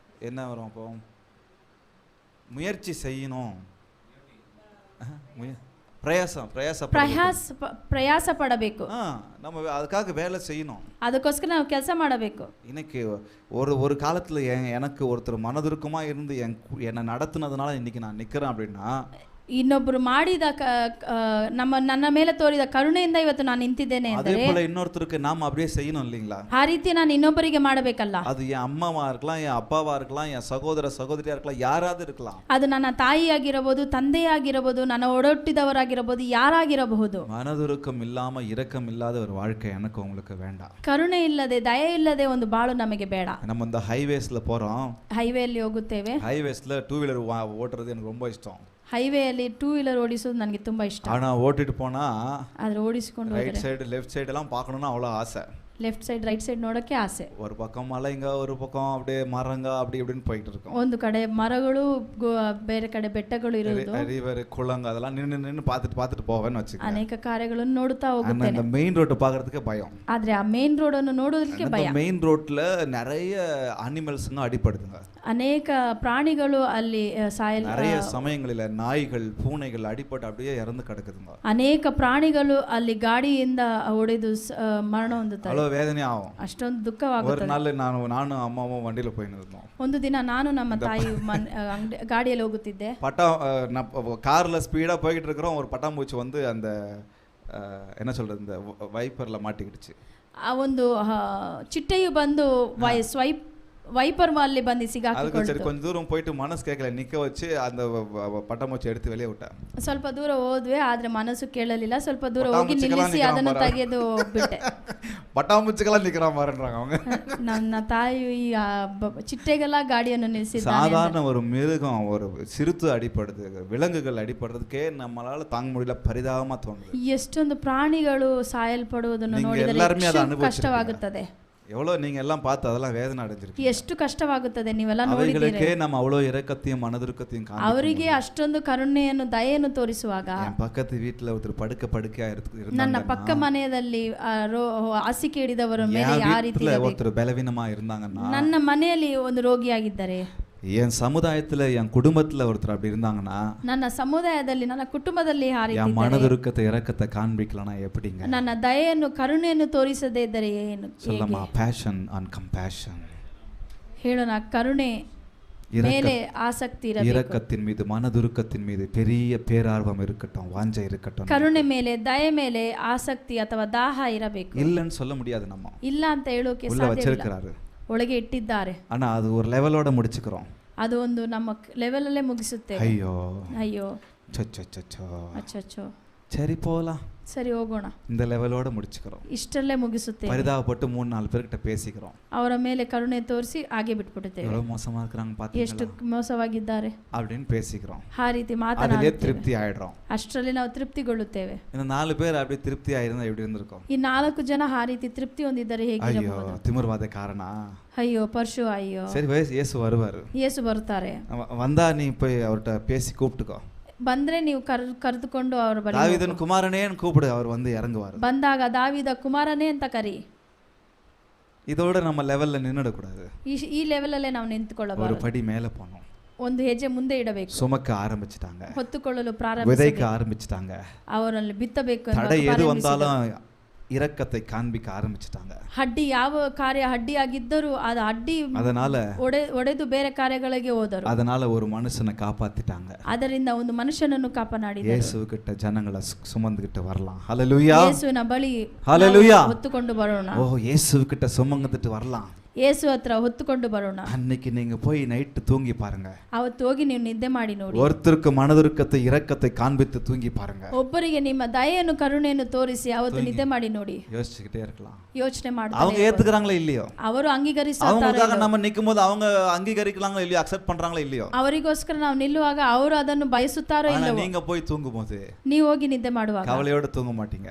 S2: என்ன வரும் அப்போ? முயற்சி செய்யணும்.
S1: ಪ್ರಯಾಸ ಪಡಬೇಕು.
S2: நம்ம அதுக்காக வேலை செய்யணும்.
S1: ಅದಕ್ಕೋಸ್ಕರ ನಾವು ಕೆಲಸ ಮಾಡಬೇಕು.
S2: இன்னைக்கு ஒரு காலத்துல எனக்கு ஒருத்தர் மனதுருக்கமா இருந்து என்னை நடத்துனதுனால இன்னைக்கு நான் நிக்கிறேன் அப்படின்னா,
S1: ಇನ್ನೊಬ್ಬರು ಮಾಡಿದ ನನ್ನ ಮೇಲೆ ತೋರಿದ ಕರುಣೆಯಿಂದ ಇವತ್ತು ನಾನು ನಿಂತಿದ್ದೇನೆ
S2: அதே
S1: ಅಂದರೆ
S2: போல இன்னொருத்தருக்கு நாம் அப்படியே செய்யணும் இல்லைங்களா?
S1: ಆ ರೀತಿ ನಾನು ಇನ್ನೊಬ್ಬರಿಗೆ ಮಾಡಬೇಕಲ್ಲ.
S2: அது என் அம்மாவா இருக்கலாம், என் அப்பாவா இருக்கலாம், என் சகோதர சகோதரியா இருக்கலாம், யாராவது இருக்கலாம்.
S1: ಅದು ನನ್ನ ತಾಯಿಯಾಗಿರಬಹುದು, ತಂದೆಯಾಗಿರಬಹುದು, ನನ್ನ ಒಡಹುಟ್ಟಿದವರಾಗಿರಬಹುದು, ಯಾರಾಗಿರಬಹುದು.
S2: மனதுருக்கம் இல்லாம இரக்கம் இல்லாத ஒரு வாழ்க்கை எனக்கு உங்களுக்கு வேண்டாம்.
S1: ಕರುಣೆ ಇಲ್ಲದೆ ದಯೆ ಇಲ್ಲದೆ ಒಂದು ಬಾಳು ನಮಗೆ ಬೇಡ.
S2: நம்ம இந்த ஹைவேஸ்ல போறோம்,
S1: ಹೈವೇಯಲ್ಲಿ ಹೋಗುತ್ತೇವೆ.
S2: ஹைவேஸ்ல டூ வீலர் ஓட்டுறது எனக்கு ரொம்ப இஷ்டம்.
S1: ಹೈವೇಯಲ್ಲಿ ಟೂ ವೀಲರ್ ಓಡಿಸೋದು ನನಗೆ ತುಂಬಾ ಇಷ್ಟ.
S2: ஆனா ஓட்டிட்டு போனா
S1: ಆದ್ರೆ ಓಡಿಸಿಕೊಂಡು
S2: ரைட் சைடு லெஃப்ட் சைடு எல்லாம் பார்க்கணும்னு அவ்வளோ ஆசை.
S1: ಲೆಫ್ಟ್ ಸೈಡ್ ರೈಟ್ ಸೈಡ್ ನೋಡಕ್ಕೆ ಆಸೆ.
S2: ஒரு பக்கம் மலைங்க, ஒரு பக்கம் அப்படியே மரங்க, அப்படி இப்படின்னு போயிட்டு இருக்கோம்.
S1: ಒಂದು ಕಡೆ ಮರಗಳು, ಬೇರೆ ಕಡೆ ಬೆಟ್ಟಗಳು ಇರುವುದು,
S2: ರಿವರ್, குளங்க, அதெல்லாம் நின்னு பார்த்துட்டு போவேன்னு வச்சுக்கோங்க.
S1: ಅನೇಕ ಕಾರ್ಯಗಳನ್ನು ನೋಡುತ್ತಾ ಹೋಗುತ್ತೇನೆ.
S2: அந்த மெயின் ரோட் பார்க்கிறதுக்கு பயம்.
S1: ಆದ್ರೆ ಆ ಮೇನ್ ರೋಡ್ ಅನ್ನು ನೋಡೋದಕ್ಕೆ ಭಯ.
S2: மெயின் ரோட்ல நிறைய அனிமல்ஸ்ங்க அடிபடுதுங்க.
S1: ಅನೇಕ ಪ್ರಾಣಿಗಳು ಅಲ್ಲಿ
S2: நிறைய சமயங்களில நாய்கள், பூனைகள் அடிபட்டு அப்படியே இறந்து கிடக்குதுங்க.
S1: ಅನೇಕ ಪ್ರಾಣಿಗಳು ಅಲ್ಲಿ ಗಾಡಿಯಿಂದ ಹೊಡೆದು ಮರಣ ಹೊಂದುತ್ತವೆ.
S2: அவ்வளவு வேதனை ஆகும்.
S1: ಅಷ್ಟೊಂದು ದುಃಖವಾಗುತ್ತದೆ.
S2: ஒரு நாள் நானும் அம்மாவும் வண்டியில போயிட்டு இருந்தோம்.
S1: ಒಂದು ದಿನ ನಾನು ನಮ್ಮ ತಾಯಿ ಗಾಡಿಯಲ್ಲಿ ಹೋಗುತ್ತಿದ್ದೆ.
S2: கார்ல ஸ்பீடா போயிட்டு இருக்கிறோம். ஒரு பட்டாம்பூச்சி வந்து அந்த என்ன சொல்றது, இந்த வைப்பர்ல மாட்டிக்கிடுச்சு.
S1: ಆ ಒಂದು ಚಿಟ್ಟೆಯು ಬಂದು ವೈಪರ್ ಅಲ್ಲಿ ಬಂದು ಸಿಗಾಕಿಕೊಂಡು
S2: சரி கொஞ்ச தூரம் போயிட்டு மனசு கேட்கல, நிக்க வச்சு அந்த பட்டாம்பூச்சி எடுத்து வெளியே விட்டேன்.
S1: ಸ್ವಲ್ಪ ದೂರ ಹೋದ್ವಿ, ಆದ್ರೆ ಮನಸ್ಸು ಕೇಳಲಿಲ್ಲ. ಸ್ವಲ್ಪ ದೂರ ಹೋಗಿ ನಿಲ್ಲಿಸಿ ಅದನ್ನು ತೆಗೆದು ಬಿಟ್ಟೆ.
S2: பட்டாம்பூச்சிக்கெல்லாம் நிக்கிறான் பாருன்றாங்க அவங்க.
S1: ನನ್ನ ತಾಯಿ ಚಿಟ್ಟೆಗೆಲ್ಲ ಗಾಡಿಯನ್ನು ನಿಲ್ಲಿಸಿದ್ದಾನೆ.
S2: சாதாரண ஒரு மிருகம், ஒரு சிறுத்து அடிப்படுது, விலங்குகள் அடிப்படுறதுக்கே நம்மளால தாங்க முடியல, பரிதாபமா தோணுது.
S1: ಎಷ್ಟೊಂದು ಪ್ರಾಣಿಗಳು ಸಾಯಲ್ಪಡುವುದನ್ನು ನೋಡಿದರೆ ಕಷ್ಟವಾಗುತ್ತದೆ.
S2: எவ்வளோ நீங்க எல்லாம் பார்த்து அதெல்லாம் வேதனை அடைஞ்சிருக்கு.
S1: ಎಷ್ಟು ಕಷ್ಟವಾಗುತ್ತದೆ ನೀವೆಲ್ಲ ನೋಡಿದ್ದೀರಿ.
S2: அவர்களுக்கே நம்ம அவ்வளோ இரக்கத்தையும் மனதுருக்கத்தையும் காண்பிக்கிறோம்.
S1: ಅವರಿಗೆ ಅಷ್ಟೊಂದು ಕರುಣೆಯನ್ನು ದಯೆಯನ್ನು ತೋರಿಸುವಾಗ,
S2: என் பக்கத்து வீட்டில் ஒருத்தர் படுக்கையா இருந்தாங்க,
S1: ನನ್ನ ಪಕ್ಕ ಮನೆಯಲ್ಲಿ ಹಾಸಿಗೆ ಹಿಡಿದವರ ಮೇಲೆ ಯಾವ ರೀತಿ
S2: ஒருத்தர் பலவீனமா இருந்தாங்கன்னா,
S1: ನನ್ನ ಮನೆಯಲ್ಲಿ ಒಂದು ರೋಗಿಯಾಗಿದ್ದರೆ,
S2: என் சமுதாயத்துல என் குடும்பத்துல ஒருத்தர் அப்படி இருந்தாங்கன்னா,
S1: ನನ್ನ ಸಮುದಾಯದಲ್ಲಿ ನನ್ನ ಕುಟುಂಬದಲ್ಲಿ
S2: என் மனதுருக்கத்தை இரக்கத்தை காண்பிக்கலனா எப்படிங்க?
S1: ನನ್ನ ದಯೆಯನ್ನು ಕರುಣೆಯನ್ನು ತೋರಿಸದೇ ಇದ್ದರೆ ಏನು?
S2: சொல்லமா, passion and compassion.
S1: ಹೇಳೋಣ, ಕರುಣೆ ಮೇಲೆ ಆಸಕ್ತಿ ಇರಬೇಕು.
S2: இரக்கத்தின் மீது, மனதுருக்கத்தின் மீது பெரிய பேரார்வம் இருக்கட்டும், வாஞ்சை இருக்கட்டும்.
S1: ಕರುಣೆ ಮೇಲೆ, ದಯೆ ಮೇಲೆ ಆಸಕ್ತಿ ಅಥವಾ ದಾಹ ಇರಬೇಕು.
S2: இல்லன்னு சொல்ல முடியாது, நம்ம
S1: ಇಲ್ಲ ಅಂತ ಹೇಳೋಕೆ
S2: உள்ள
S1: ಸಾಧ್ಯವಿಲ್ಲ.
S2: வச்சிருக்காரு,
S1: ಒಳಗೆ ಇಟ್ಟಿದ್ದಾರೆ.
S2: ஆனா அது ஒரு லெவலோட முடிச்சுக்கிறோம்.
S1: ಅದು ಒಂದು ನಮ್ಮ ಲೆವೆಲ್ ಅಲ್ಲೇ ಮುಗಿಸುತ್ತೇವೆ.
S2: ஐயோ
S1: ಅಯ್ಯೋ,
S2: ಚಚ್ಚೋ,
S1: ಅಚ್ಚಚ್ಚೋ,
S2: சரி போலாம்,
S1: ಸರಿ ಹೋಗೋಣ,
S2: இந்த லெவலோட முடிச்சுக்கிறோம்.
S1: ಇಷ್ಟಲ್ಲೇ ಮುಗಿಸುತ್ತೇವೆ.
S2: பரிதாபப்பட்டு 3-4 பேர்கிட்ட பேசிக்கிறோம்.
S1: ಅವರ ಮೇಲೆ ಕರುಣೆ ತೋರಿಸಿ ಹಾಗೆ ಬಿಟ್ಬಿಡುತ್ತೇವೆ.
S2: எவ்வளவு மோசமா இருக்காங்க
S1: ಎಷ್ಟು
S2: பாத்தீங்களா
S1: ಮೋಸವಾಗಿದ್ದಾರೆ
S2: அப்படின்னு பேசிக்கிறோம்.
S1: ಆ ರೀತಿ
S2: அதிலே
S1: ಮಾತನಾಡುತ್ತೇವೆ.
S2: திருப்தி ஆயிடுறோம்.
S1: ಅಷ್ಟರಲ್ಲಿ ನಾವು ತೃಪ್ತಿಗೊಳ್ಳುತ್ತೇವೆ.
S2: இந்த 4 பேர் அப்படியே திருப்தி ஆயிருந்தா எப்படி இருந்திருக்கும்?
S1: ಈ 4 ಜನ ಆ ರೀತಿ ತೃಪ್ತಿ ಹೊಂದಿದ್ದರೆ
S2: ஐயோ,
S1: ಹೇಗಿರಬಹುದು?
S2: திமிர்வாத காரணா.
S1: ಅಯ್ಯೋ, ಪರಶು, ಅಯ್ಯೋ.
S2: சரி, இயேசு வருவாரு.
S1: ಯೇಸು ಬರ್ತಾರೆ.
S2: வந்தா நீ போய் அவர்கிட்ட பேசி கூப்பிட்டுக்கோ.
S1: ಬಂದ್ರೆ ನೀವು ಕರೆದುಕೊಂಡು ಅವರ ಬಳಿ
S2: தாவீதின் குமாரனேன்னு கூப்பிடு, அவர் வந்து இறங்குவார்.
S1: ಬಂದಾಗ ದಾವಿದ ಕುಮಾರನೇ ಅಂತ ಕರಿ.
S2: இதோட நம்ம லெவல்ல நின்னுட கூடாது.
S1: ಈ ಲೆವೆಲ್ ಅಲ್ಲೇ ನಾವು
S2: ஒரு
S1: ನಿಂತುಕೊಳ್ಳಬಾರದು.
S2: படி மேல போணும்.
S1: ಒಂದು ಹೆಜ್ಜೆ ಮುಂದೆ ಇಡಬೇಕು.
S2: சுமக்க ஆரம்பிச்சிட்டாங்க,
S1: ಹೊತ್ತುಕೊಳ್ಳಲು
S2: விதைக்க
S1: ಪ್ರಾರಂಭಿಸಬೇಕು.
S2: ஆரம்பிச்சிட்டாங்க.
S1: ಅವರಲ್ಲಿ ಬಿತ್ತಬೇಕು.
S2: தடை எது வந்தாலும் இரக்கத்தை காண்பிக்க ஆரம்பிச்சிட்டாங்க.
S1: ಅಡ್ಡಿ ಯಾವ ಕಾರ್ಯ ಅಡ್ಡಿಯಾಗಿದ್ದರೂ ಅದು ಅಡ್ಡಿ
S2: அதனால
S1: ಒಡೆದು ಬೇರೆ ಕಾರ್ಯಗಳಿಗೆ ಹೋದರು.
S2: அதனால ஒரு மனுஷனை காப்பாத்திட்டாங்க.
S1: ಅದರಿಂದ ಒಂದು ಮನುಷ್ಯನನ್ನು ಕಾಪಾಡಿದರು.
S2: இயேசு கிட்ட ஜனங்களை சுமந்துகிட்டு வரலாம். ஹல்லேலூயா.
S1: ಯೇಸುವಿನ ಬಳಿ
S2: ஹல்லேலூயா.
S1: ಹೊತ್ತುಕೊಂಡು ಬರೋಣ.
S2: ஓ, இயேசு கிட்ட சுமந்துட்டு வரலாம்.
S1: ಯೇಸು ಹತ್ರ ಹೊತ್ತುಕೊಂಡು ಬರೋಣ.
S2: அன்னைக்கு நீங்க போய் நைட்டு தூங்கி பாருங்க.
S1: ಅವತ್ತು ಹೋಗಿ ನೀವು ನಿದ್ದೆ ಮಾಡಿ ನೋಡಿ.
S2: ஒருத்தருக்கு மனதுருக்கத்தை இரக்கத்தை காண்பித்து தூங்கி பாருங்க.
S1: ಒಬ್ಬರಿಗೆ ನಿಮ್ಮ ದಯೆಯನ್ನು ಕರುಣೆಯನ್ನು ತೋರಿಸಿ ಅವತ್ತು ನಿದ್ದೆ ಮಾಡಿ ನೋಡಿ.
S2: யோசிச்சுக்கிட்டே இருக்கலாம்.
S1: ಯೋಚನೆ ಮಾಡ್ತಾರೆ,
S2: அவங்க ஏத்துக்கறாங்களா இல்லையோ,
S1: ಅವರು ಅಂಗೀಕರಿಸುತ್ತಾರೆ,
S2: அவங்களுக்காக நம்ம நிக்கும்போது அவங்க அங்கீகரிக்கலாங்களா இல்லையோ, அக்செப்ட் பண்றாங்களா இல்லையோ,
S1: ಅವರಿಗೋಸ್ಕರ ನಾವು ನಿಲ್ಲುವಾಗ ಅವರು ಅದನ್ನು ಬಯಸುತ್ತಾರೋ
S2: ஆனா
S1: ಇಲ್ಲವೋ.
S2: நீங்க போய் தூங்கும்போது
S1: ನೀವು ಹೋಗಿ ನಿದ್ದೆ ಮಾಡುವಾಗ
S2: கவலையோட தூங்க மாட்டீங்க.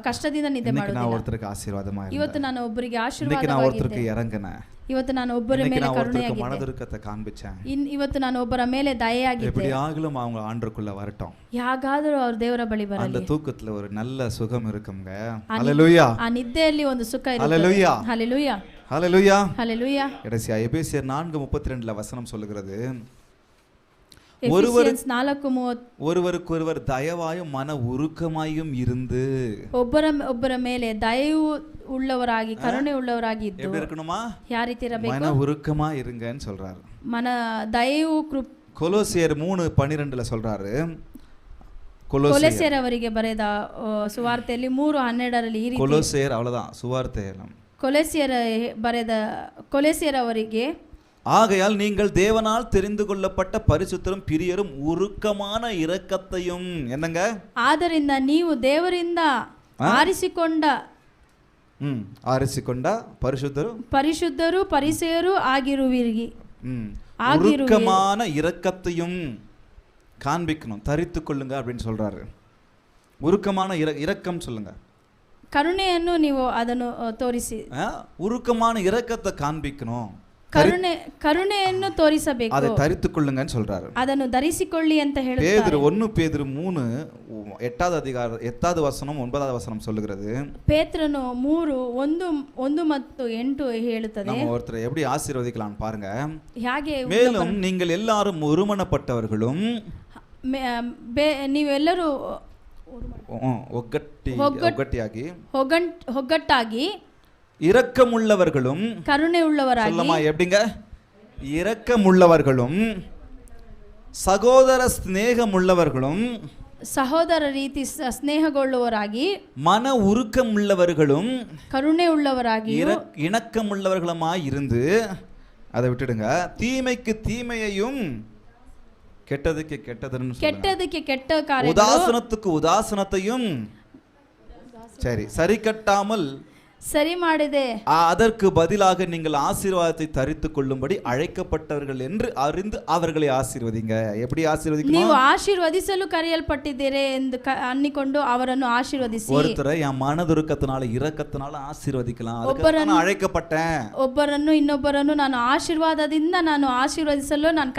S1: ಕಷ್ಟದಿಂದ ನಿದ್ದೆ
S2: இன்னைக்கு நான்
S1: ಮಾಡುವುದಿಲ್ಲ.
S2: ஒருத்தருக்கு ஆசீர்வாதமா
S1: ಇವತ್ತು ನಾನು ಒಬ್ಬರಿಗೆ
S2: இன்னைக்கு நான் ஒருத்தருக்கு
S1: ಆಶೀರ್ವಾದವಾಗಿದ್ದೆ.
S2: இறங்கினேன்.
S1: ಇವತ್ತು ನಾನು ಒಬ್ಬರ
S2: இன்னைக்கு
S1: ಮೇಲೆ
S2: நான் ஒருத்தருக்கு
S1: ಕರುಣೆಯಾಗಿದ್ದೆ.
S2: மனதுருக்கத்தை காண்பிச்சேன்.
S1: ಇವತ್ತು ನಾನು ಒಬ್ಬರ ಮೇಲೆ ದಯೆಯಾಗಿದ್ದೆ.
S2: எப்படி ஆகலும் அவங்க ஆண்டருக்குள்ள வரட்டும்.
S1: ಯಾಗಾದರೂ ಅವ್ರ ದೇವರ ಬಳಿ
S2: அந்த
S1: ಬರಲಿ.
S2: தூக்கத்துல ஒரு நல்ல சுகம் இருக்குங்க. ஹல்லேலூயா.
S1: ಆ ನಿದ್ದೆಯಲ್ಲಿ ಒಂದು ಸುಖ ಇರುತ್ತದೆ.
S2: ஹல்லேலூயா.
S1: ಹಲ್ಲೆಲೂಯಾ.
S2: ஹல்லேலூயா.
S1: ಹಲ್ಲೆಲೂಯಾ.
S2: கடைசியா எபேசியர் 4:32 வசனம் சொல்லுகிறது,
S1: ಎಫೆಸಿಯನ್ಸ್ 4:30
S2: ஒருவருக்கொருவர் தயவாயும் மன உருக்கமாயும் இருந்து.
S1: ಒಬ್ಬರ ಮೇಲೆ ದಯೆಯು ಉಳ್ಳವರಾಗಿ ಕರುಣೆ ಉಳ್ಳವರಾಗಿ ಇದ್ದು.
S2: எப்படி இருக்கணுமா?
S1: ಯಾವ ರೀತಿ ಇರಬೇಕು?
S2: மன உருக்கமா இருங்கன்னு சொல்றாரு.
S1: ದಯೆಯು
S2: கொலோசியர் 3:12 சொல்றாரு. கொலோசியர்
S1: ಕೊಲೊಸ್ಸೆಯರ ಅವರಿಗೆ ಬರೆದ ಸುವಾರ್ತೆಯಲ್ಲಿ 3:12 ಈ ರೀತಿ
S2: கொலோசியர் அவ்வளவுதான் சுவார்த்தை எல்லாம்.
S1: ಕೊಲೊಸ್ಸೆಯರ ಅವರಿಗೆ
S2: ஆகையால் நீங்கள் தேவனால் தெரிந்து கொள்ளப்பட்ட பரிசுத்தரும் பிரியரும் உருக்கமான இரக்கத்தையும் என்னங்க
S1: ಆದ್ದರಿಂದ ನೀವು ದೇವರಿಂದ ಆರಿಸಿಕೊಂಡ
S2: ஆரிசிக்கொண்ட
S1: ಪರಿಶುದ್ಧರು ಪರಿಸೆಯರು ಆಗಿರುವಿರಿ.
S2: உருக்கமான இரக்கத்தையும் காண்பிக்கணும், தரித்து கொள்ளுங்க அப்படின்னு சொல்றாரு. உருக்கமான இரக்கம் சொல்லுங்க.
S1: ಕರುಣೆಯನ್ನು ನೀವು ಅದನ್ನು ತೋರಿಸಿ.
S2: உருக்கமான இரக்கத்தை காண்பிக்கணும்,
S1: ಕರುಣೆಯನ್ನು ತೋರಿಸಬೇಕು,
S2: அதை தரித்து கொள்ளுங்கன்னு சொல்றாரு.
S1: ಅದನ್ನು ಧರಿಸಿಕೊಳ್ಳಿ ಅಂತ ಹೇಳುತ್ತಾರೆ.
S2: பேதுரு 1 பேதுரு 3 8வது அதிகாரம் 8வது வசனம் 9வது வசனம் சொல்லுகிறது.
S1: பேதுரு 3:1 ಮತ್ತು 8 ಹೇಳುತ್ತದೆ.
S2: நம்ம ஒருத்தரை எப்படி ஆசீர்வதிக்கலாம் பாருங்க.
S1: ಹೇಗೆ
S2: மேலும் நீங்கள் எல்லாரும் ஒருமனப்பட்டவர்களும்
S1: ನೀವೆಲ್ಲರೂ ಒಗ್ಗಟ್ಟಾಗಿ
S2: இரக்கமுள்ளவர்களும்
S1: கருணை உள்ளவராಗಿ.
S2: சொல்லமா எப்படிங்க? இரக்கமுள்ளவர்களும் சகோதர ஸ்நேகமுள்ளவர்களும்
S1: ಸಹೋದರ ರೀತಿ ಸ್ನೇಹಗೊಳ್ಳುವವರಾಗಿ,
S2: மன உருக்கமுள்ளவர்களும்
S1: கருணை உள்ளவராಗಿ,
S2: இணக்கமுள்ளவர்களுமாய் இருந்து, அதை விட்டுடுங்க, தீமைக்கு தீமையையும் கெட்டதுக்கு கெட்ட காரியங்கள், உதாசனத்துக்கு உதாசனத்தையும் சரி கட்டாமல்
S1: சரி ಮಾಡಿದೆ
S2: அதற்கு பதிலாக நீங்கள் ஆசீர்வாதத்தை தரித்து கொள்ளும்படி அழைக்கப்பட்டவர்கள் என்று அறிந்து அவர்களை ஆசீர்வதிங்க. எப்படி ஆசீர்வதிக்கணும்?
S1: ನೀವು ಆಶೀರ್ವದಿಸಲು ಕರೆಯಲ್ಪಟ್ಟಿದ್ದೀರಿ ಎಂದು ಅನ್ನಿಕೊಂಡು ಅವರನ್ನು ಆಶೀರ್ವದಿಸಿ.
S2: ஒருத்தரை என் மனதுருக்கத்தினால இரக்கத்தினால ஆசீர்வதிக்கலாம். அதுக்கு நான் அழைக்கப்பட்டேன்.
S1: ಒಬ್ಬರನ್ನು ಇನ್ನೊಬ್ಬರನ್ನು ನಾನು ಆಶೀರ್ವಾದದಿಂದ ನಾನು ಆಶೀರ್ವದಿಸಲು ನಾನು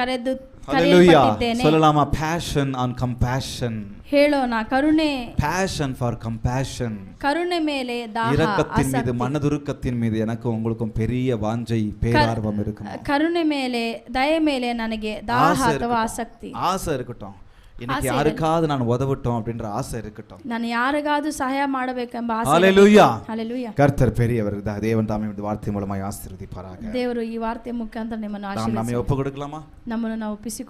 S2: ஹல்லேலூயா சொல்லலாமா? passion on compassion.
S1: ಹೇಳೋಣ, ಕರುಣೆ,
S2: passion for compassion.
S1: கருணை மேலே தாகம்,
S2: இரக்கத்தின் மீது மனதுருக்கத்தின் மீது எனக்கு உங்களுக்கும் பெரிய வாஞ்சை பேரார்வம் இருக்கும்.
S1: கருணை மேலே தயை மேலே ನನಗೆ ದಾಹ ಅಥವಾ ಆಸಕ್ತಿ,
S2: ஆசை இருக்கட்டும். இன்னைக்கு யாருக்காவது நான் உதவட்டும் அப்படின்ற ஆசை இருக்கட்டும்.
S1: நான் யாருக்காவது சಹಾಯ ಮಾಡಬೇಕೆಂಬ ಆಸೆ.
S2: ஹல்லேலூயா
S1: ஹல்லேலூயா.
S2: கர்த்தர் பெரியவர். தேவன் தாமே இந்த வார்த்தை மூலமாய் ஆசீர்வதிப்பாராக.
S1: ದೇವರು ಈ ವಾರ್ತೆ ಮುಖಾಂತರ ನಿಮ್ಮನ್ನು ಆಶೀರ್ವದಿಸಲಿ.
S2: நாம் ஒப்பு கொடுக்கலாமா?
S1: ನಮ್ಮನ್ನು ನಾವು ಒಪ್ಪಿಸಿ